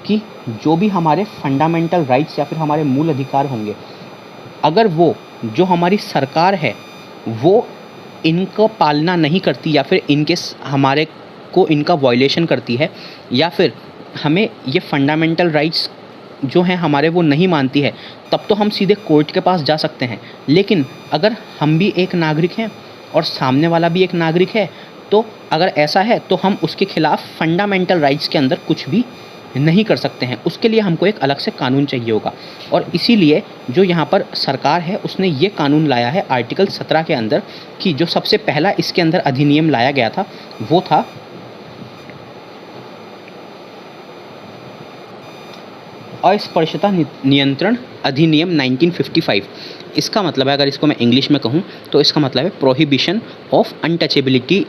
कि जो भी हमारे फंडामेंटल राइट्स या फिर हमारे मूल अधिकार होंगे, अगर वो जो हमारी सरकार है वो इनका पालना नहीं करती या फिर हमारे को इनका वायलेशन करती है, या फिर हमें ये फंडामेंटल राइट्स जो हैं हमारे वो नहीं मानती है, तब तो हम सीधे कोर्ट के पास जा सकते हैं। लेकिन अगर हम भी एक नागरिक हैं और सामने वाला भी एक नागरिक है, तो अगर ऐसा है तो हम उसके खिलाफ फंडामेंटल राइट्स के अंदर कुछ भी नहीं कर सकते हैं। उसके लिए हमको एक अलग से कानून चाहिए होगा। और इसीलिए जो यहाँ पर सरकार है उसने ये कानून लाया है आर्टिकल 17 के अंदर, कि जो सबसे पहला इसके अंदर अधिनियम लाया गया था वो था अस्पृश्यता नियंत्रण अधिनियम 1955। इसका मतलब है, अगर इसको मैं इंग्लिश में कहूँ तो इसका मतलब है प्रोहिबिशन ऑफ अनटचेबिलिटी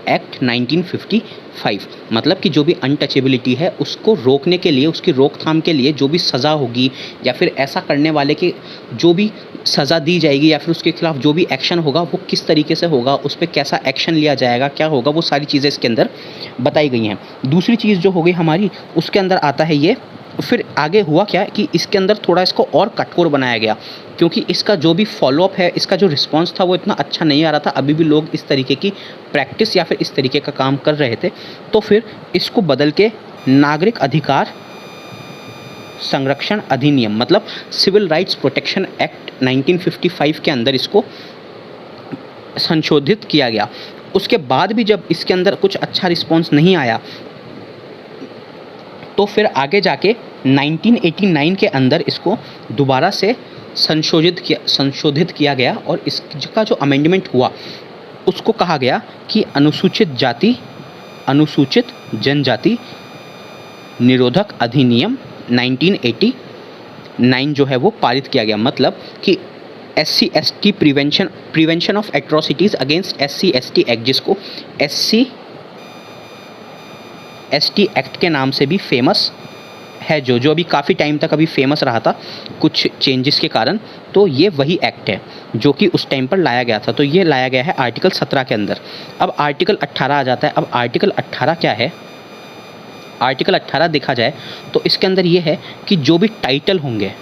एक्ट 1955। मतलब कि जो भी अनटचेबिलिटी है उसको रोकने के लिए, उसकी रोकथाम के लिए जो भी सज़ा होगी या फिर ऐसा करने वाले की जो भी सज़ा दी जाएगी या फिर उसके खिलाफ जो भी एक्शन होगा वो किस तरीके से होगा, उस पर कैसा एक्शन लिया जाएगा, क्या होगा, वो सारी चीज़ें इसके अंदर बताई गई हैं। दूसरी चीज़ जो हो गई हमारी, उसके अंदर आता है ये, फिर आगे हुआ क्या कि इसके अंदर थोड़ा इसको और कठोर बनाया गया, क्योंकि इसका जो भी फॉलोअप है, इसका जो रिस्पांस था वो इतना अच्छा नहीं आ रहा था। अभी भी लोग इस तरीके की प्रैक्टिस या फिर इस तरीके का काम कर रहे थे। तो फिर इसको बदल के नागरिक अधिकार संरक्षण अधिनियम, मतलब सिविल राइट्स प्रोटेक्शन एक्ट 1955 के अंदर इसको संशोधित किया गया। उसके बाद भी जब इसके अंदर कुछ अच्छा रिस्पांस नहीं आया, तो फिर आगे जाके 1989 के अंदर इसको दोबारा से संशोधित किया गया और इसका जो अमेंडमेंट हुआ उसको कहा गया कि अनुसूचित जाति अनुसूचित जनजाति निरोधक अधिनियम 1989 जो है वो पारित किया गया। मतलब कि SC/ST prevention of atrocities against SC/ST act, जिसको SC/ST एक्ट के नाम से भी फेमस है, जो अभी काफ़ी टाइम तक अभी फेमस रहा था कुछ चेंजेस के कारण। तो ये वही एक्ट है जो कि उस टाइम पर लाया गया था। तो ये लाया गया है आर्टिकल 17 के अंदर। अब आर्टिकल 18 आ जाता है। अब आर्टिकल 18 क्या है? आर्टिकल 18 देखा जाए तो इसके अंदर ये है कि जो भी टाइटल होंगे,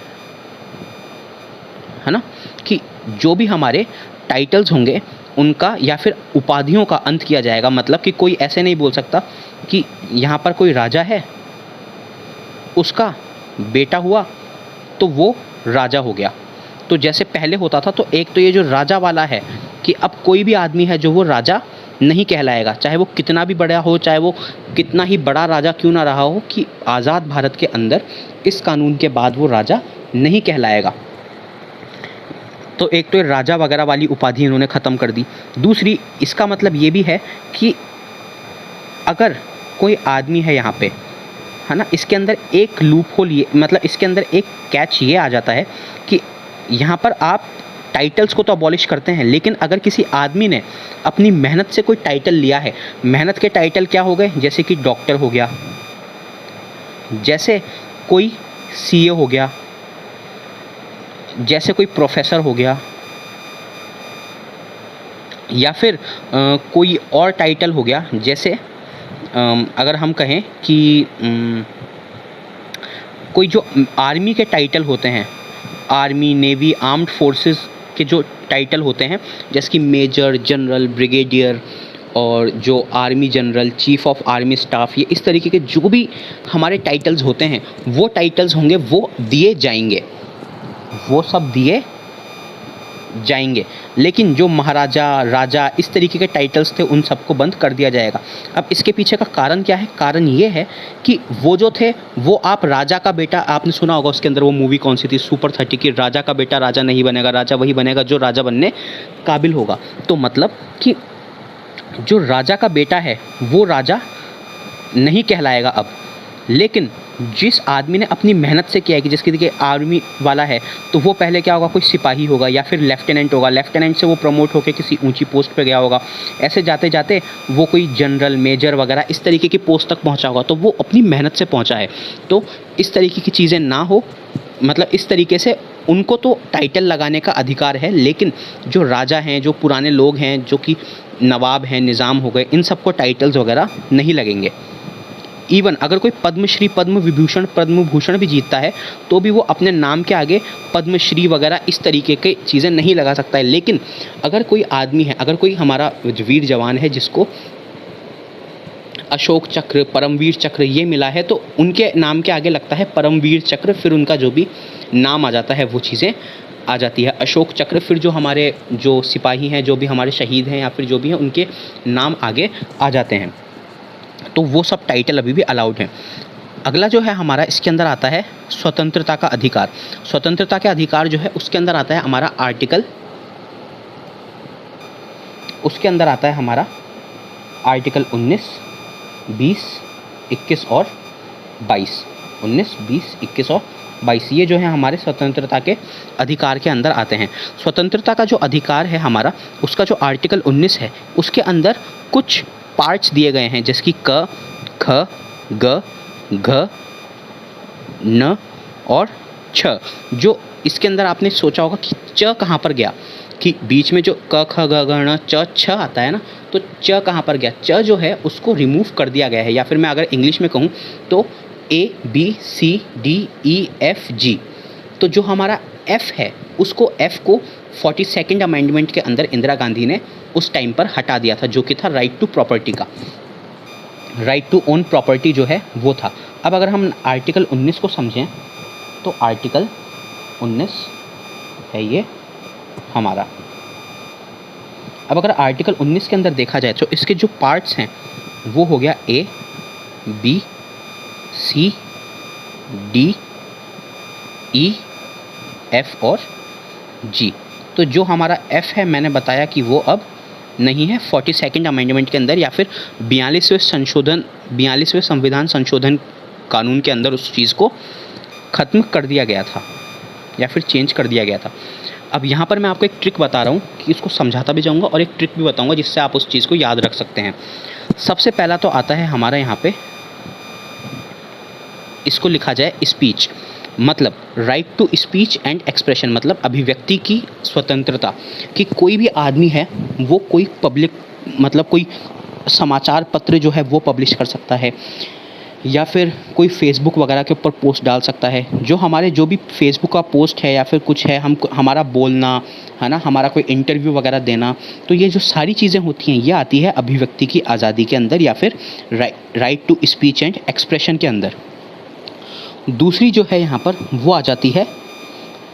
है ना, कि जो भी हमारे टाइटल्स होंगे उनका या फिर उपाधियों का अंत किया जाएगा। मतलब कि कोई ऐसे नहीं बोल सकता कि यहाँ पर कोई राजा है, उसका बेटा हुआ तो वो राजा हो गया। तो जैसे पहले होता था, तो एक तो ये जो राजा वाला है कि अब कोई भी आदमी है जो वो राजा नहीं कहलाएगा, चाहे वो कितना भी बड़ा हो, चाहे वो कितना ही बड़ा राजा क्यों ना रहा हो, कि आज़ाद भारत के अंदर इस कानून के बाद वो राजा नहीं कहलाएगा। तो एक तो राजा वगैरह वाली उपाधि इन्होंने ख़त्म कर दी। दूसरी, इसका मतलब ये भी है कि अगर कोई आदमी है यहाँ पे, है ना, इसके अंदर एक लूप होल ये, मतलब इसके अंदर एक कैच ये आ जाता है कि यहाँ पर आप टाइटल्स को तो अबॉलिश करते हैं, लेकिन अगर किसी आदमी ने अपनी मेहनत से कोई टाइटल लिया है, मेहनत के टाइटल क्या हो गए, जैसे कि डॉक्टर हो गया, जैसे कोई सीए हो गया, जैसे कोई प्रोफेसर हो गया, या फिर कोई और टाइटल हो गया, जैसे अगर हम कहें कि कोई जो आर्मी के टाइटल होते हैं, आर्मी, नेवी, आर्म्ड फोर्सेस के जो टाइटल होते हैं, जैसे कि मेजर, जनरल, ब्रिगेडियर, और जो army general, chief of army staff, ये इस तरीके के जो भी हमारे टाइटल्स होते हैं, वो टाइटल्स होंगे वो दिए जाएंगे, वो सब दिए जाएंगे। लेकिन जो महाराजा, राजा, इस तरीके के टाइटल्स थे, उन सबको बंद कर दिया जाएगा। अब इसके पीछे का कारण क्या है? कारण ये है कि वो जो थे, वो आप राजा का बेटा, आपने सुना होगा उसके अंदर वो मूवी कौन सी थी, सुपर 30 की, राजा का बेटा राजा नहीं बनेगा, राजा वही बनेगा जो राजा बनने काबिल होगा। तो मतलब कि जो राजा का बेटा है वो राजा नहीं कहलाएगा अब। लेकिन जिस आदमी ने अपनी मेहनत से किया है, कि जिसकी देखिए आर्मी वाला है, तो वो पहले क्या होगा, कोई सिपाही होगा या फिर लेफ्टिनेंट होगा, लेफ्टिनेंट से वो प्रमोट होकर किसी ऊंची पोस्ट पे गया होगा, ऐसे जाते जाते वो कोई जनरल, मेजर वगैरह इस तरीके की पोस्ट तक पहुंचा होगा, तो वो अपनी मेहनत से पहुंचा है। तो इस तरीके की चीज़ें ना हो, मतलब इस तरीके से उनको तो टाइटल लगाने का अधिकार है, लेकिन जो राजा हैं, जो पुराने लोग हैं, जो कि नवाब हैं, निज़ाम हो गए, इन सबको टाइटल्स वगैरह नहीं लगेंगे। इवन अगर कोई पद्मश्री, पद्म विभूषण, पद्म भूषण भी जीतता है, तो भी वो अपने नाम के आगे पद्मश्री वगैरह इस तरीके के चीज़ें नहीं लगा सकता है। लेकिन अगर कोई आदमी है, अगर कोई हमारा वीर जवान है जिसको अशोक चक्र, परमवीर चक्र ये मिला है, तो उनके नाम के आगे लगता है परमवीर चक्र, फिर उनका जो भी नाम आ जाता है वो चीज़ें आ जाती है। अशोक चक्र, फिर जो हमारे जो सिपाही हैं, जो भी हमारे शहीद हैं या फिर जो भी हैं, उनके नाम आगे आ जाते हैं। तो वो सब टाइटल अभी भी अलाउड हैं। अगला जो है हमारा, इसके अंदर आता है स्वतंत्रता का अधिकार। स्वतंत्रता के अधिकार जो है उसके अंदर आता है हमारा आर्टिकल, उसके अंदर आता है हमारा आर्टिकल 19, 20, 21 और 22। 19, 20, 21 और 22 ये जो है हमारे स्वतंत्रता के अधिकार के अंदर आते हैं। स्वतंत्रता का जो अधिकार है हमारा, उसका जो आर्टिकल 19 है, उसके अंदर कुछ पार्ट्स दिए गए हैं, जैसे कि क, ख, ग, घ, न और छ। जो इसके अंदर आपने सोचा होगा कि च कहाँ पर गया, कि बीच में जो क, ख, ग, घ, न, च, छ आता है ना, तो च कहाँ पर गया? च जो है उसको रिमूव कर दिया गया है, या फिर मैं अगर इंग्लिश में कहूँ तो ABCDEFG। तो जो हमारा F है, उसको F को 42nd अमेंडमेंट के अंदर इंदिरा गांधी ने उस टाइम पर हटा दिया था, जो कि था राइट टू प्रॉपर्टी का, राइट टू ओन प्रॉपर्टी जो है वो था। अब अगर हम आर्टिकल 19 को समझें, तो आर्टिकल 19 है ये हमारा। अब अगर आर्टिकल 19 के अंदर देखा जाए तो इसके जो पार्ट्स हैं वो हो गया A, B, C, D, E, F और G। तो जो हमारा F है, मैंने बताया कि वो अब नहीं है 42nd अमेंडमेंट के अंदर, या फिर 42वें संविधान संशोधन कानून के अंदर उस चीज़ को ख़त्म कर दिया गया था, या फिर चेंज कर दिया गया था। अब यहाँ पर मैं आपको एक ट्रिक बता रहा हूँ कि इसको समझाता भी जाऊँगा और एक ट्रिक भी बताऊँगा जिससे आप उस चीज़ को याद रख सकते हैं। सबसे पहला तो आता है हमारा यहाँ पे, इसको लिखा जाए स्पीच, मतलब right to speech and expression, मतलब अभिव्यक्ति की स्वतंत्रता। कि कोई भी आदमी है वो कोई पब्लिक, मतलब कोई समाचार पत्र जो है वो पब्लिश कर सकता है, या फिर कोई फेसबुक वगैरह के ऊपर पोस्ट डाल सकता है। जो हमारे जो भी फेसबुक का पोस्ट है या फिर कुछ है, हम हमारा बोलना है ना, हमारा कोई इंटरव्यू वगैरह देना, तो ये जो सारी चीज़ें होती हैं ये आती है अभिव्यक्ति की आज़ादी के अंदर, या फिर right to speech and expression के अंदर। दूसरी जो है यहाँ पर वो आ जाती है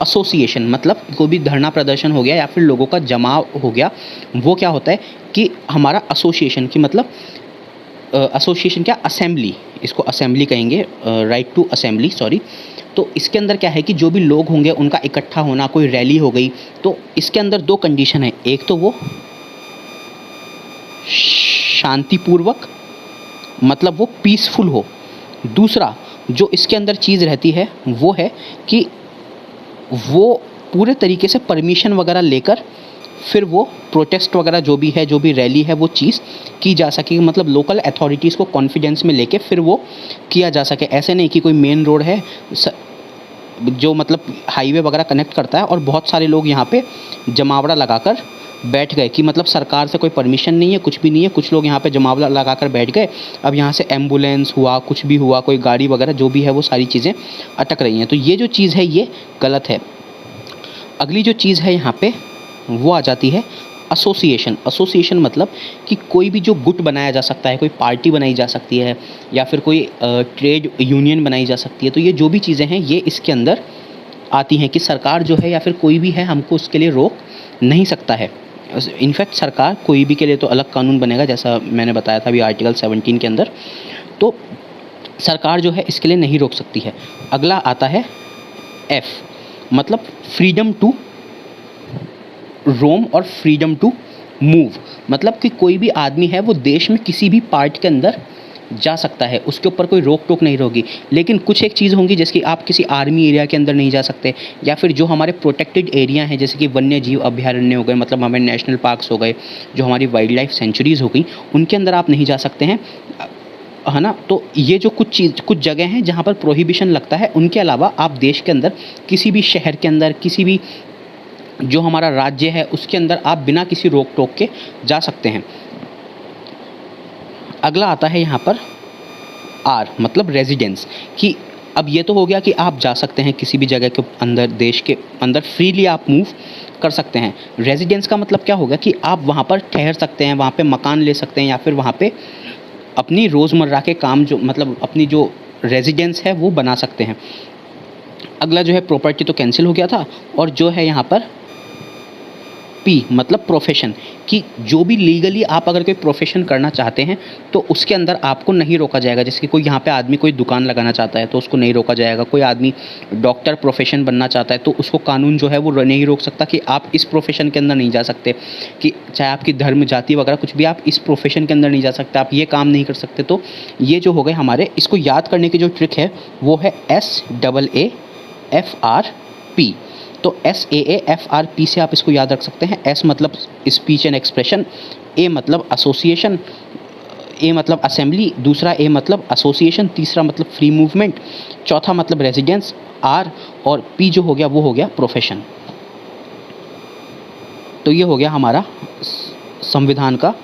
एसोसिएशन, मतलब कोई भी धरना प्रदर्शन हो गया या फिर लोगों का जमाव हो गया, वो क्या होता है कि हमारा एसोसिएशन की, मतलब एसोसिएशन क्या, असेंबली, इसको असेंबली कहेंगे, राइट टू असेंबली, सॉरी। तो इसके अंदर क्या है कि जो भी लोग होंगे उनका इकट्ठा होना, कोई रैली हो गई, तो इसके अंदर दो कंडीशन है, एक तो वो शांतिपूर्वक, मतलब वो पीसफुल हो। दूसरा जो इसके अंदर चीज़ रहती है वो है कि वो पूरे तरीके से परमिशन वगैरह लेकर फिर वो प्रोटेस्ट वगैरह जो भी है, जो भी रैली है, वो चीज़ की जा सके। मतलब लोकल अथॉरिटीज़ को कॉन्फिडेंस में लेके फिर वो किया जा सके। ऐसे नहीं कि कोई मेन रोड है जो मतलब हाईवे वगैरह कनेक्ट करता है और बहुत सारे लोग यहाँ पे जमावड़ा लगाकर बैठ गए कि मतलब सरकार से कोई परमिशन नहीं है, कुछ भी नहीं है, कुछ लोग यहाँ पे जमावड़ा लगाकर बैठ गए। अब यहाँ से एम्बुलेंस हुआ, कुछ भी हुआ, कोई गाड़ी वगैरह जो भी है, वो सारी चीज़ें अटक रही हैं। तो ये जो चीज़ है ये गलत है। अगली जो चीज़ है यहाँ पे वो आ जाती है एसोसिएशन। एसोसिएशन मतलब कि कोई भी जो गुट बनाया जा सकता है, कोई पार्टी बनाई जा सकती है या फिर कोई ट्रेड यूनियन बनाई जा सकती है। तो ये जो भी चीज़ें हैं ये इसके अंदर आती हैं कि सरकार जो है या फिर कोई भी है हमको उसके लिए रोक नहीं सकता है। इनफैक्ट सरकार कोई भी के लिए तो अलग कानून बनेगा, जैसा मैंने बताया था अभी आर्टिकल 17 के अंदर। तो सरकार जो है इसके लिए नहीं रोक सकती है। अगला आता है एफ, मतलब फ्रीडम टू रोम और फ्रीडम टू मूव। मतलब कि कोई भी आदमी है वो देश में किसी भी पार्ट के अंदर जा सकता है, उसके ऊपर कोई रोक टोक नहीं होगी। लेकिन कुछ एक चीज़ होंगी, जैसे कि आप किसी आर्मी एरिया के अंदर नहीं जा सकते, या फिर जो हमारे प्रोटेक्टेड एरिया हैं जैसे कि वन्य जीव अभयारण्य हो गए, मतलब हमारे नेशनल पार्क्स हो गए, जो हमारी वाइल्ड लाइफ सेंचुरीज़ हो गई, उनके अंदर आप नहीं जा सकते हैं, है ना। तो ये जो कुछ जगह हैं जहाँ पर प्रोहिबिशन लगता है, उनके अलावा आप देश के अंदर किसी भी शहर के अंदर, किसी भी जो हमारा राज्य है उसके अंदर आप बिना किसी रोक टोक के जा सकते हैं। अगला आता है यहाँ पर आर, मतलब रेजिडेंस, कि अब ये तो हो गया कि आप जा सकते हैं किसी भी जगह के अंदर, देश के अंदर फ्रीली आप मूव कर सकते हैं। रेजिडेंस का मतलब क्या होगा कि आप वहाँ पर ठहर सकते हैं, वहाँ पे मकान ले सकते हैं, या फिर वहाँ पे अपनी रोज़मर्रा के काम जो मतलब अपनी जो रेजिडेंस है वो बना सकते हैं। अगला जो है प्रॉपर्टी तो कैंसिल हो गया था, और जो है यहाँ पर पी मतलब प्रोफेशन, कि जो भी लीगली आप अगर कोई प्रोफेशन करना चाहते हैं तो उसके अंदर आपको नहीं रोका जाएगा। जैसे कि कोई यहाँ पे आदमी कोई दुकान लगाना चाहता है तो उसको नहीं रोका जाएगा। कोई आदमी डॉक्टर प्रोफेशन बनना चाहता है तो उसको कानून जो है वो नहीं रोक सकता कि आप इस प्रोफेशन के अंदर नहीं जा सकते, कि चाहे आपकी धर्म जाति वगैरह कुछ भी, आप इस प्रोफेशन के अंदर नहीं जा सकते, आप ये काम नहीं कर सकते। तो ये जो हो गए हमारे, इसको याद करने की जो ट्रिक है वो है SAAFRP। तो SAAFRP से आप इसको याद रख सकते हैं। S मतलब स्पीच एंड एक्सप्रेशन, A मतलब एसोसिएशन, A मतलब असेंबली, दूसरा A मतलब एसोसिएशन, तीसरा मतलब फ्री मूवमेंट, चौथा मतलब रेजिडेंस R, और P जो हो गया वो हो गया प्रोफेशन। तो ये हो गया हमारा संविधान का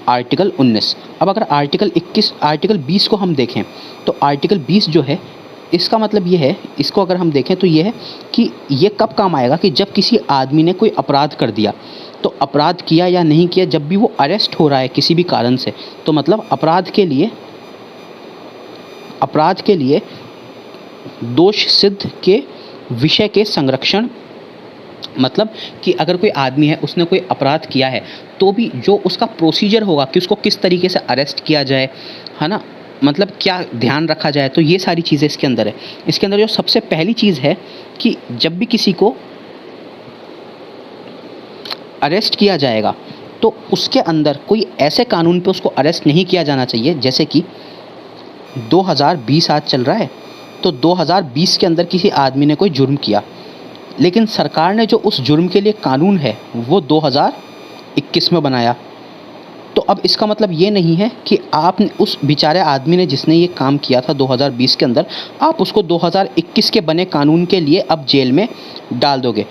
आर्टिकल 19। अब अगर आर्टिकल 20 को हम देखें तो आर्टिकल 20 जो है इसका मतलब ये है, इसको अगर हम देखें तो ये है कि ये कब काम आएगा कि जब किसी आदमी ने कोई अपराध कर दिया, तो अपराध किया या नहीं किया, जब भी वो अरेस्ट हो रहा है किसी भी कारण से, तो मतलब अपराध के लिए दोष सिद्ध के विषय के संरक्षण, मतलब कि अगर कोई आदमी है उसने कोई अपराध किया है तो भी जो उसका प्रोसीजर होगा कि उसको किस तरीके से अरेस्ट किया जाए, है ना, मतलब क्या ध्यान रखा जाए, तो ये सारी चीज़ें इसके अंदर है। इसके अंदर जो सबसे पहली चीज़ है कि जब भी किसी को अरेस्ट किया जाएगा तो उसके अंदर कोई ऐसे कानून पे उसको अरेस्ट नहीं किया जाना चाहिए, जैसे कि 2020 आज चल रहा है, तो 2020 के अंदर किसी आदमी ने कोई जुर्म किया, लेकिन सरकार ने जो उस जुर्म के लिए कानून है वो 2021 में बनाया। तो अब इसका मतलब ये नहीं है कि आप उस बेचारे आदमी ने जिसने ये काम किया था 2020 के अंदर, आप उसको 2021 के बने कानून के लिए अब जेल में डाल दोगे,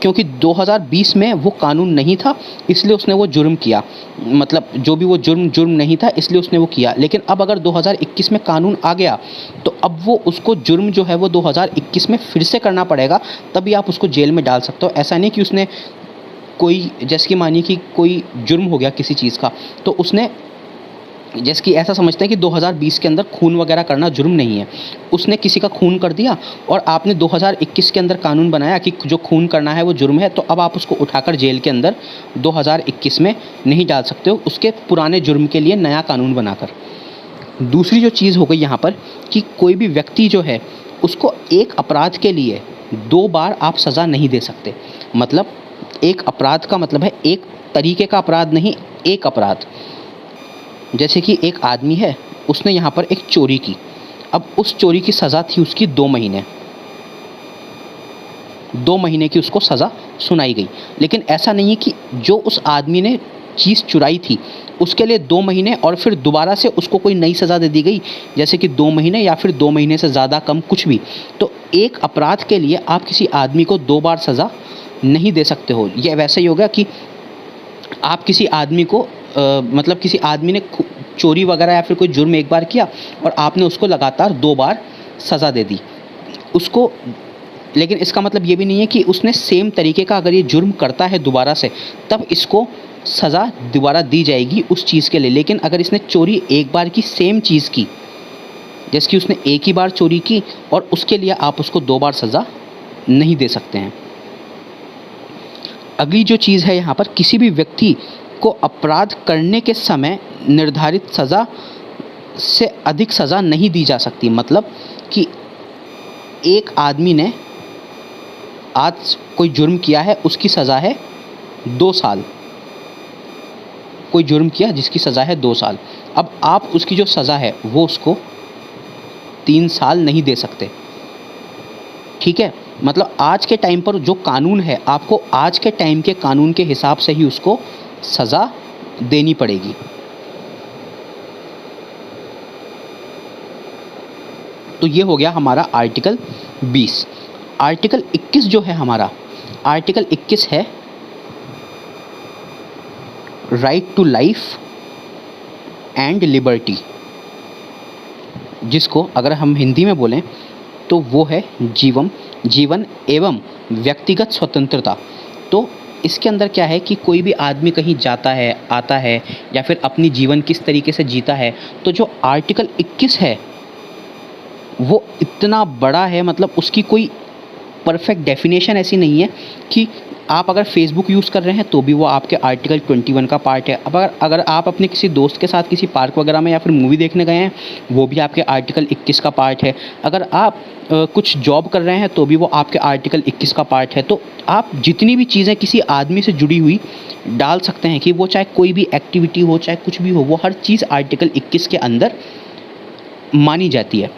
क्योंकि 2020 में वो कानून नहीं था इसलिए उसने वो जुर्म किया, मतलब जो भी वो जुर्म नहीं था इसलिए उसने वो किया। लेकिन अब अगर 2021 में कानून आ गया तो अब वो उसको जुर्म जो है वो 2021 में फिर से करना पड़ेगा, तभी आप उसको जेल में डाल सकते हो। ऐसा नहीं कि उसने कोई, जैसे कि मानिए कि कोई जुर्म हो गया किसी चीज़ का, तो उसने, जैसे कि ऐसा समझते हैं कि 2020 के अंदर खून वगैरह करना जुर्म नहीं है, उसने किसी का खून कर दिया और आपने 2021 के अंदर कानून बनाया कि जो खून करना है वो जुर्म है, तो अब आप उसको उठाकर जेल के अंदर 2021 में नहीं डाल सकते हो, उसके पुराने जुर्म के लिए नया कानून बनाकर। दूसरी जो चीज़ हो गई यहाँ पर कि कोई भी व्यक्ति जो है उसको एक अपराध के लिए 2 बार आप सज़ा नहीं दे सकते। मतलब एक अपराध का मतलब है एक तरीके का अपराध नहीं, एक अपराध। जैसे कि एक आदमी है, उसने यहाँ पर एक चोरी की। अब उस चोरी की सज़ा थी उसकी 2 महीने। 2 महीने की उसको सज़ा सुनाई गई। लेकिन ऐसा नहीं है कि जो उस आदमी ने चीज़ चुराई थी उसके लिए 2 महीने और फिर दोबारा से उसको कोई नई सज़ा दे दी गई, जैसे कि 2 महीने या फिर 2 महीने से ज़्यादा कम कुछ भी। तो एक अपराध के लिए आप किसी आदमी को 2 बार सज़ा नहीं दे सकते हो। ये वैसे ही होगा कि आप किसी आदमी को मतलब किसी आदमी ने चोरी वगैरह या फिर कोई जुर्म एक बार किया और आपने उसको लगातार 2 बार सज़ा दे दी उसको। लेकिन इसका मतलब ये भी नहीं है कि उसने सेम तरीके का अगर ये जुर्म करता है दोबारा से, तब इसको सज़ा दोबारा दी जाएगी उस चीज़ के लिए। लेकिन अगर इसने चोरी एक बार की सेम चीज़ की, जैसे कि उसने एक ही बार चोरी की, और उसके लिए आप उसको 2 बार सज़ा नहीं दे सकते हैं। अगली जो चीज़ है यहाँ पर, किसी भी व्यक्ति को अपराध करने के समय निर्धारित सज़ा से अधिक सज़ा नहीं दी जा सकती। मतलब कि एक आदमी ने आज कोई जुर्म किया है, उसकी सज़ा है 2 साल। कोई जुर्म किया जिसकी सज़ा है 2 साल, अब आप उसकी जो सज़ा है वो उसको 3 साल नहीं दे सकते। ठीक है, मतलब आज के टाइम पर जो कानून है, आपको आज के टाइम के कानून के हिसाब से ही उसको सज़ा देनी पड़ेगी। तो ये हो गया हमारा आर्टिकल 20। आर्टिकल 21 जो है हमारा, आर्टिकल 21 है right to life and liberty, जिसको अगर हम हिंदी में बोलें तो वो है जीवन एवं व्यक्तिगत स्वतंत्रता। तो इसके अंदर क्या है कि कोई भी आदमी कहीं जाता है, आता है, या फिर अपनी जीवन किस तरीके से जीता है, तो जो आर्टिकल 21 है वो इतना बड़ा है, मतलब उसकी कोई परफेक्ट डेफिनेशन ऐसी नहीं है कि आप अगर फेसबुक यूज़ कर रहे हैं तो भी वो आपके आर्टिकल 21 का पार्ट है। अब अगर आप अपने किसी दोस्त के साथ किसी पार्क वगैरह में या फिर मूवी देखने गए हैं, वो भी आपके आर्टिकल 21 का पार्ट है। अगर आप कुछ जॉब कर रहे हैं तो भी वो आपके आर्टिकल 21 का पार्ट है। तो आप जितनी भी चीज़ें किसी आदमी से जुड़ी हुई डाल सकते हैं, कि वो चाहे कोई भी एक्टिविटी हो, चाहे कुछ भी हो, वो हर चीज़ आर्टिकल 21 के अंदर मानी जाती है।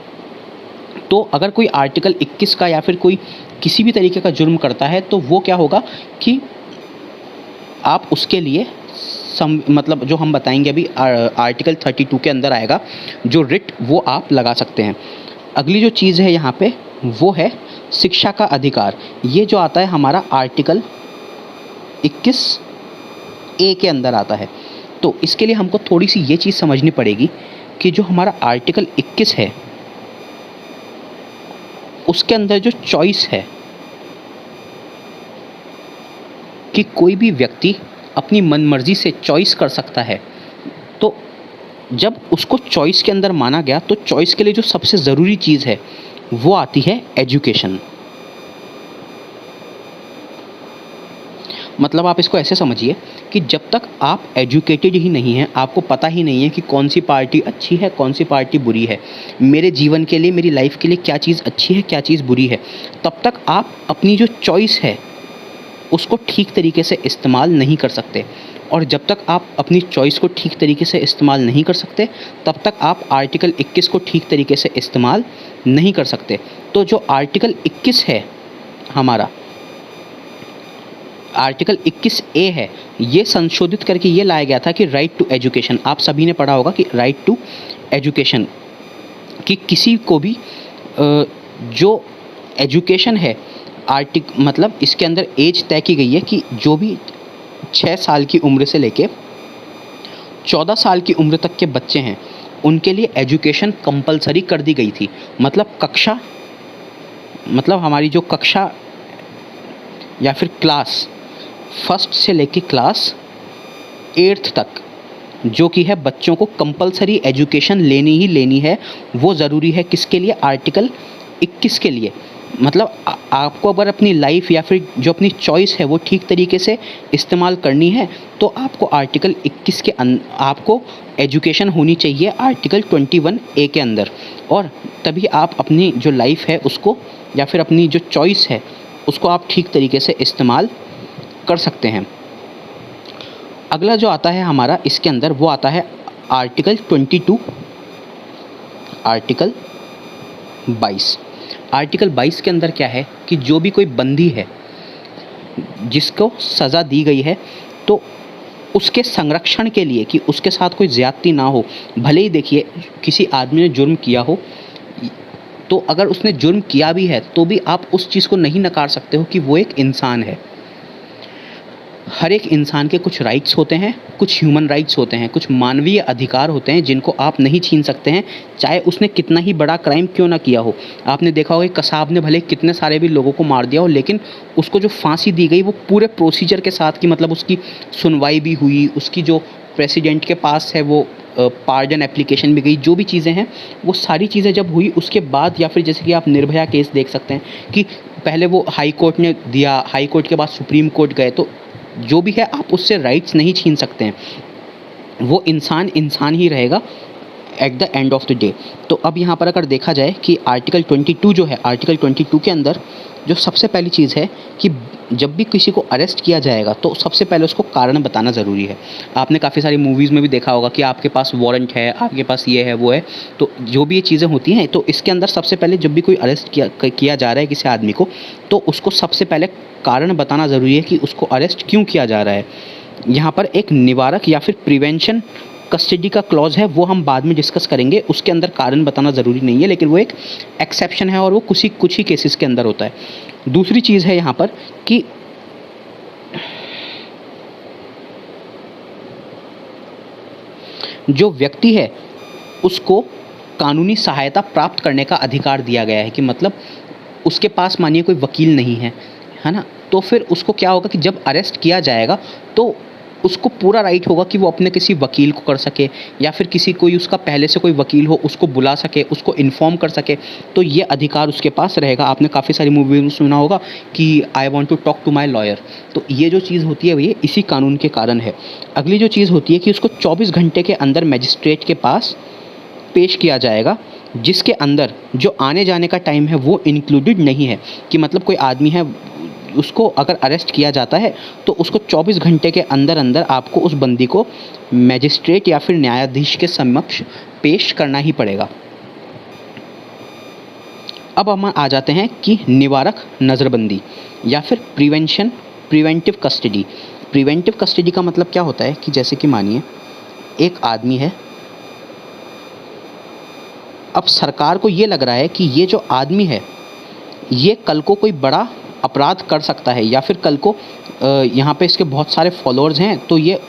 तो अगर कोई आर्टिकल 21 का या फिर कोई किसी भी तरीके का जुर्म करता है, तो वो क्या होगा कि आप उसके लिए मतलब जो हम बताएंगे अभी आर्टिकल 32 के अंदर आएगा, जो रिट वो आप लगा सकते हैं। अगली जो चीज़ है यहाँ पे वो है शिक्षा का अधिकार। ये जो आता है हमारा आर्टिकल 21A के अंदर आता है। तो इसके लिए हमको थोड़ी सी ये चीज़ समझनी पड़ेगी कि जो हमारा आर्टिकल 21 है उसके अंदर जो चॉइस है कि कोई भी व्यक्ति अपनी मनमर्जी से चॉइस कर सकता है, तो जब उसको चॉइस के अंदर माना गया, तो चॉइस के लिए जो सबसे ज़रूरी चीज़ है वो आती है एजुकेशन। मतलब आप इसको ऐसे समझिए कि जब तक आप एजुकेटेड ही नहीं हैं, आपको पता ही नहीं है कि कौन सी पार्टी अच्छी है, कौन सी पार्टी बुरी है, मेरे जीवन के लिए, मेरी लाइफ के लिए क्या चीज़ अच्छी है, क्या चीज़ बुरी है, तब तक आप अपनी जो चॉइस है उसको ठीक तरीके से इस्तेमाल नहीं कर सकते। और जब तक आप अपनी चॉइस को ठीक तरीके से इस्तेमाल नहीं कर सकते, तब तक आप आर्टिकल 21 को ठीक तरीके से इस्तेमाल नहीं कर सकते। तो जो आर्टिकल 21 है हमारा, आर्टिकल 21A है, ये संशोधित करके ये लाया गया था कि राइट टू एजुकेशन। आप सभी ने पढ़ा होगा कि राइट टू एजुकेशन, कि किसी को भी जो एजुकेशन है, मतलब इसके अंदर एज तय की गई है कि जो भी 6 साल की उम्र से लेके 14 साल की उम्र तक के बच्चे हैं, उनके लिए एजुकेशन कंपलसरी कर दी गई थी। मतलब हमारी जो कक्षा या फिर क्लास 1 से लेके क्लास 8 तक जो कि है, बच्चों को कंपलसरी एजुकेशन लेनी ही लेनी है। वो ज़रूरी है किसके लिए? आर्टिकल 21 के लिए। मतलब आपको अगर अपनी लाइफ या फिर जो अपनी चॉइस है वो ठीक तरीके से इस्तेमाल करनी है, तो आपको आर्टिकल 21 के आपको एजुकेशन होनी चाहिए आर्टिकल 21A के अंदर, और तभी आप अपनी जो लाइफ है उसको या फिर अपनी जो चॉइस है उसको आप ठीक तरीके से इस्तेमाल कर सकते हैं। अगला जो आता है हमारा इसके अंदर, वो आता है आर्टिकल 22, आर्टिकल 22। आर्टिकल 22 के अंदर क्या है कि जो भी कोई बंदी है जिसको सज़ा दी गई है, तो उसके संरक्षण के लिए कि उसके साथ कोई ज़्यादती ना हो, भले ही देखिए किसी आदमी ने जुर्म किया हो, तो अगर उसने जुर्म किया भी है तो भी आप उस चीज़ को नहीं नकार सकते हो कि वो एक इंसान है। हर एक इंसान के कुछ राइट्स होते हैं, कुछ ह्यूमन राइट्स होते हैं, कुछ मानवीय अधिकार होते हैं जिनको आप नहीं छीन सकते हैं, चाहे उसने कितना ही बड़ा क्राइम क्यों ना किया हो। आपने देखा होगा कि कसाब ने भले कितने सारे भी लोगों को मार दिया हो, लेकिन उसको जो फांसी दी गई वो पूरे प्रोसीजर के साथ, कि मतलब उसकी सुनवाई भी हुई, उसकी जो प्रेसिडेंट के पास है वो पार्डन एप्लीकेशन भी गई, जो भी चीज़ें हैं वो सारी चीज़ें जब हुई उसके बाद, या फिर जैसे कि आप निर्भया केस देख सकते हैं कि पहले वो हाई कोर्ट ने दिया, हाई कोर्ट के बाद सुप्रीम कोर्ट गए, तो जो भी है आप उससे राइट्स नहीं छीन सकते हैं। वो इंसान इंसान ही रहेगा at the end of the day. तो अब यहाँ पर अगर देखा जाए कि आर्टिकल 22 जो है, आर्टिकल 22 के अंदर जो सबसे पहली चीज़ है कि जब भी किसी को अरेस्ट किया जाएगा तो सबसे पहले उसको कारण बताना ज़रूरी है। आपने काफ़ी सारी मूवीज़ में भी देखा होगा कि आपके पास वारंट है, आपके पास ये है वो है, तो जो भी ये चीज़ें होती हैं, तो इसके अंदर सबसे पहले जब भी कोई अरेस्ट किया जा रहा है किसी आदमी को, तो उसको सबसे पहले कारण बताना ज़रूरी है कि उसको अरेस्ट क्यों किया जा रहा है। यहाँ पर एक निवारक या फिर प्रिवेंशन कस्टडी का क्लॉज है, वो हम बाद में डिस्कस करेंगे, उसके अंदर कारण बताना ज़रूरी नहीं है, लेकिन वो एक एक्सेप्शन है और वो कुछ ही केसेस के अंदर होता है। दूसरी चीज़ है यहाँ पर कि जो व्यक्ति है उसको कानूनी सहायता प्राप्त करने का अधिकार दिया गया है, कि मतलब उसके पास मानिए कोई वकील नहीं है, है ना, तो फिर उसको क्या होगा कि जब अरेस्ट किया जाएगा तो उसको पूरा राइट होगा कि वो अपने किसी वकील को कर सके, या फिर किसी कोई उसका पहले से कोई वकील हो उसको बुला सके, उसको इन्फॉर्म कर सके, तो ये अधिकार उसके पास रहेगा। आपने काफ़ी सारी मूवी में सुना होगा कि I want to talk to my lawyer, तो ये जो चीज़ होती है ये इसी कानून के कारण है। अगली जो चीज़ होती है कि उसको 24 घंटे के अंदर मजिस्ट्रेट के पास पेश किया जाएगा, जिसके अंदर जो आने जाने का टाइम है वो इंक्लूडेड नहीं है, कि मतलब कोई आदमी है उसको अगर अरेस्ट किया जाता है तो उसको 24 घंटे के अंदर अंदर आपको उस बंदी को मजिस्ट्रेट या फिर न्यायाधीश के समक्ष पेश करना ही पड़ेगा। अब हम आ जाते हैं कि निवारक नज़रबंदी या फिर प्रिवेंटिव कस्टडी। प्रिवेंटिव कस्टडी का मतलब क्या होता है कि जैसे कि मानिए एक आदमी है, अब सरकार को ये लग रहा है कि ये जो आदमी है ये कल को कोई बड़ा अपराध कर सकता है, या फिर कल को यहाँ पे इसके बहुत सारे फॉलोअर्स हैं तो ये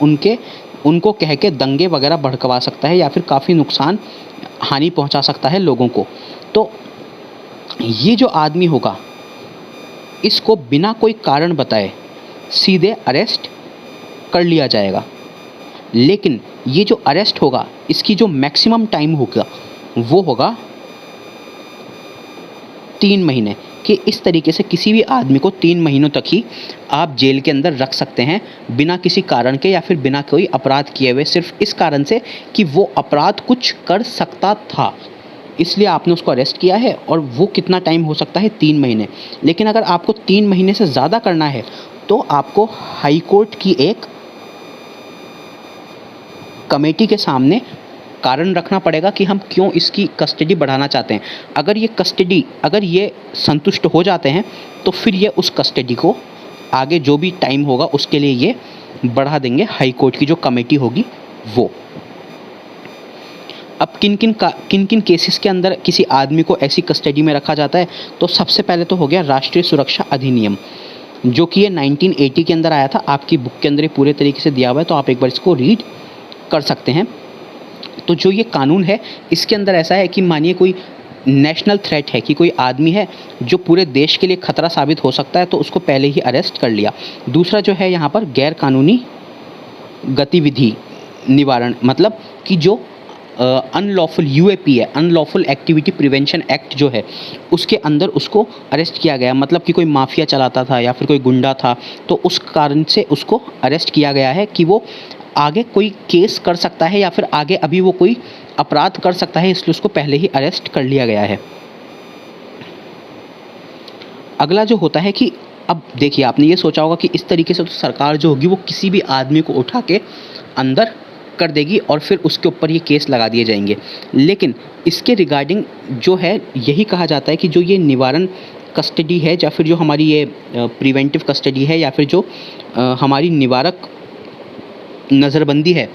उनको कह के दंगे वगैरह भड़कवा सकता है, या फिर काफ़ी नुकसान हानि पहुँचा सकता है लोगों को। तो ये जो आदमी होगा इसको बिना कोई कारण बताए सीधे अरेस्ट कर लिया जाएगा, लेकिन ये जो अरेस्ट होगा इसकी जो मैक्सिमम टाइम होगा वो होगा 3 महीने, कि इस तरीके से किसी भी आदमी को 3 महीनों तक ही आप जेल के अंदर रख सकते हैं बिना किसी कारण के, या फिर बिना कोई अपराध किए हुए, सिर्फ इस कारण से कि वो अपराध कुछ कर सकता था, इसलिए आपने उसको अरेस्ट किया है। और वो कितना टाइम हो सकता है, 3 महीने। लेकिन अगर आपको 3 महीने से ज़्यादा करना है तो आपको हाई कोर्ट की एक कमेटी के सामने कारण रखना पड़ेगा कि हम क्यों इसकी कस्टडी बढ़ाना चाहते हैं। अगर ये संतुष्ट हो जाते हैं तो फिर ये उस कस्टडी को आगे जो भी टाइम होगा उसके लिए ये बढ़ा देंगे, हाई कोर्ट की जो कमेटी होगी वो। अब किन किन केसेस के अंदर किसी आदमी को ऐसी कस्टडी में रखा जाता है, तो सबसे पहले तो हो गया राष्ट्रीय सुरक्षा अधिनियम, जो कि ये 1980 के अंदर आया था। आपकी बुक के अंदर ये पूरे तरीके से दिया हुआ है, तो आप एक बार इसको रीड कर सकते हैं। तो जो ये कानून है इसके अंदर ऐसा है कि मानिए कोई नेशनल थ्रेट है, कि कोई आदमी है जो पूरे देश के लिए खतरा साबित हो सकता है, तो उसको पहले ही अरेस्ट कर लिया। दूसरा जो है यहाँ पर गैर कानूनी गतिविधि निवारण, मतलब कि जो अनलॉफुल यूएपी है, अनलॉफुल एक्टिविटी प्रिवेंशन एक्ट जो है, उसके अंदर उसको अरेस्ट किया गया। मतलब कि कोई माफिया चलाता था या फिर कोई गुंडा था, तो उस कारण से उसको अरेस्ट किया गया है कि वो आगे कोई केस कर सकता है या फिर आगे अभी वो कोई अपराध कर सकता है, इसलिए उसको पहले ही अरेस्ट कर लिया गया है। अगला जो होता है कि अब देखिए, आपने ये सोचा होगा कि इस तरीके से तो सरकार जो होगी वो किसी भी आदमी को उठा के अंदर कर देगी और फिर उसके ऊपर ये केस लगा दिए जाएंगे। लेकिन इसके रिगार्डिंग जो है यही कहा जाता है कि जो ये निवारण कस्टडी है या फिर जो हमारी ये प्रिवेंटिव कस्टडी है या फिर जो हमारी निवारक नज़रबंदी है,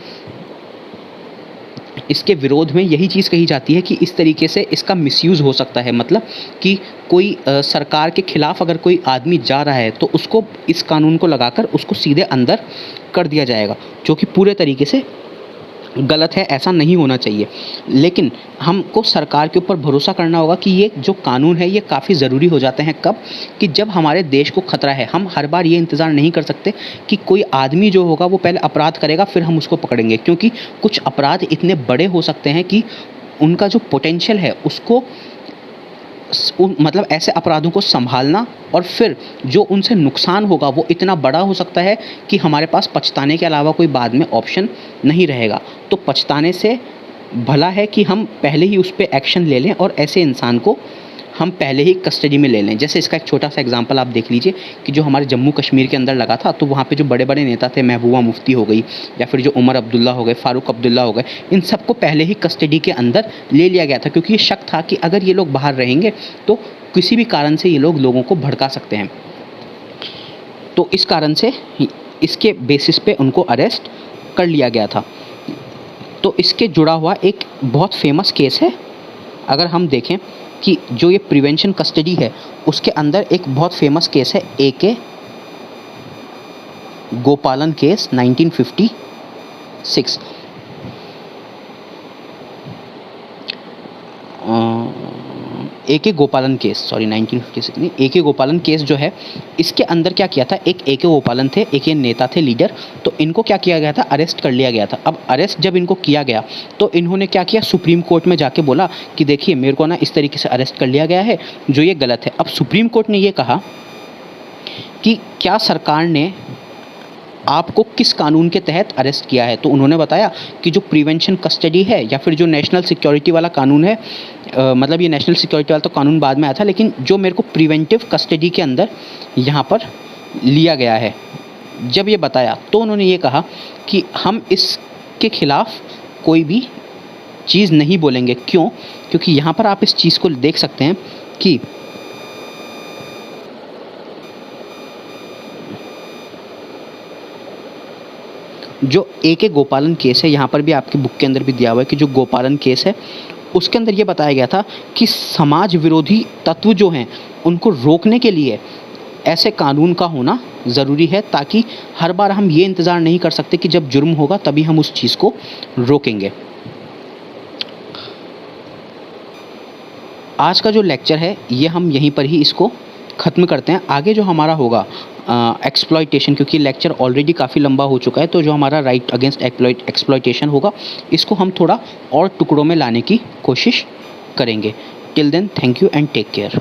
इसके विरोध में यही चीज़ कही जाती है कि इस तरीके से इसका मिसयूज़ हो सकता है। मतलब कि कोई सरकार के खिलाफ अगर कोई आदमी जा रहा है तो उसको इस कानून को लगाकर उसको सीधे अंदर कर दिया जाएगा, जो कि पूरे तरीके से गलत है, ऐसा नहीं होना चाहिए। लेकिन हमको सरकार के ऊपर भरोसा करना होगा कि ये जो कानून है ये काफ़ी ज़रूरी हो जाते हैं कब, कि जब हमारे देश को खतरा है। हम हर बार ये इंतज़ार नहीं कर सकते कि कोई आदमी जो होगा वो पहले अपराध करेगा फिर हम उसको पकड़ेंगे, क्योंकि कुछ अपराध इतने बड़े हो सकते हैं कि उनका जो पोटेंशियल है उसको मतलब ऐसे अपराधों को संभालना और फिर जो उनसे नुकसान होगा वो इतना बड़ा हो सकता है कि हमारे पास पछताने के अलावा कोई बाद में ऑप्शन नहीं रहेगा। तो पछताने से भला है कि हम पहले ही उस पर एक्शन ले लें और ऐसे इंसान को हम पहले ही कस्टडी में ले लें। जैसे इसका एक छोटा सा एग्जांपल आप देख लीजिए कि जो हमारे जम्मू कश्मीर के अंदर लगा था, तो वहाँ पे जो बड़े बड़े नेता थे, महबूबा मुफ्ती हो गई या फिर जो उमर अब्दुल्ला हो गए, फ़ारूक अब्दुल्ला हो गए, इन सबको पहले ही कस्टडी के अंदर ले लिया गया था, क्योंकि ये शक था कि अगर ये लोग बाहर रहेंगे तो किसी भी कारण से ये लोग लोगों को भड़का सकते हैं। तो इस कारण से इसके बेसिस पे उनको अरेस्ट कर लिया गया था। तो इसके जुड़ा हुआ एक बहुत फेमस केस है, अगर हम देखें कि जो ये प्रिवेंशन कस्टडी है उसके अंदर एक बहुत फेमस केस है AK गोपालन केस 1956। AK गोपालन केस, सॉरी 1956 नहीं, AK गोपालन केस जो है इसके अंदर क्या किया था, एक AK गोपालन थे, एक ये नेता थे, लीडर। तो इनको क्या किया गया था, अरेस्ट कर लिया गया था। अब अरेस्ट जब इनको किया गया तो इन्होंने क्या किया, सुप्रीम कोर्ट में जाके बोला कि देखिए मेरे को ना इस तरीके से अरेस्ट कर लिया गया है जो ये गलत है। अब सुप्रीम कोर्ट ने ये कहा कि क्या सरकार ने आपको किस कानून के तहत अरेस्ट किया है। तो उन्होंने बताया कि जो प्रिवेंशन कस्टडी है या फिर जो नेशनल सिक्योरिटी वाला कानून है, मतलब ये नेशनल सिक्योरिटी वाला तो कानून बाद में आया था, लेकिन जो मेरे को प्रिवेंटिव कस्टडी के अंदर यहाँ पर लिया गया है, जब ये बताया तो उन्होंने ये कहा कि हम इसके खिलाफ कोई भी चीज़ नहीं बोलेंगे। क्यों? क्योंकि यहाँ पर आप इस चीज़ को देख सकते हैं कि जो AK गोपालन केस है, यहाँ पर भी आपकी बुक के अंदर भी दिया हुआ है कि जो गोपालन केस है उसके अंदर ये बताया गया था कि समाज विरोधी तत्व जो हैं उनको रोकने के लिए ऐसे कानून का होना ज़रूरी है, ताकि हर बार हम ये इंतज़ार नहीं कर सकते कि जब जुर्म होगा तभी हम उस चीज़ को रोकेंगे। आज का जो लेक्चर है ये हम यहीं पर ही इसको ख़त्म करते हैं। आगे जो हमारा होगा एक्सप्लॉयटेशन, क्योंकि लेक्चर ऑलरेडी काफ़ी लंबा हो चुका है, तो जो हमारा राइट अगेंस्ट एक्सप्लॉयटेशन होगा इसको हम थोड़ा और टुकड़ों में लाने की कोशिश करेंगे। Till then, thank you and take care.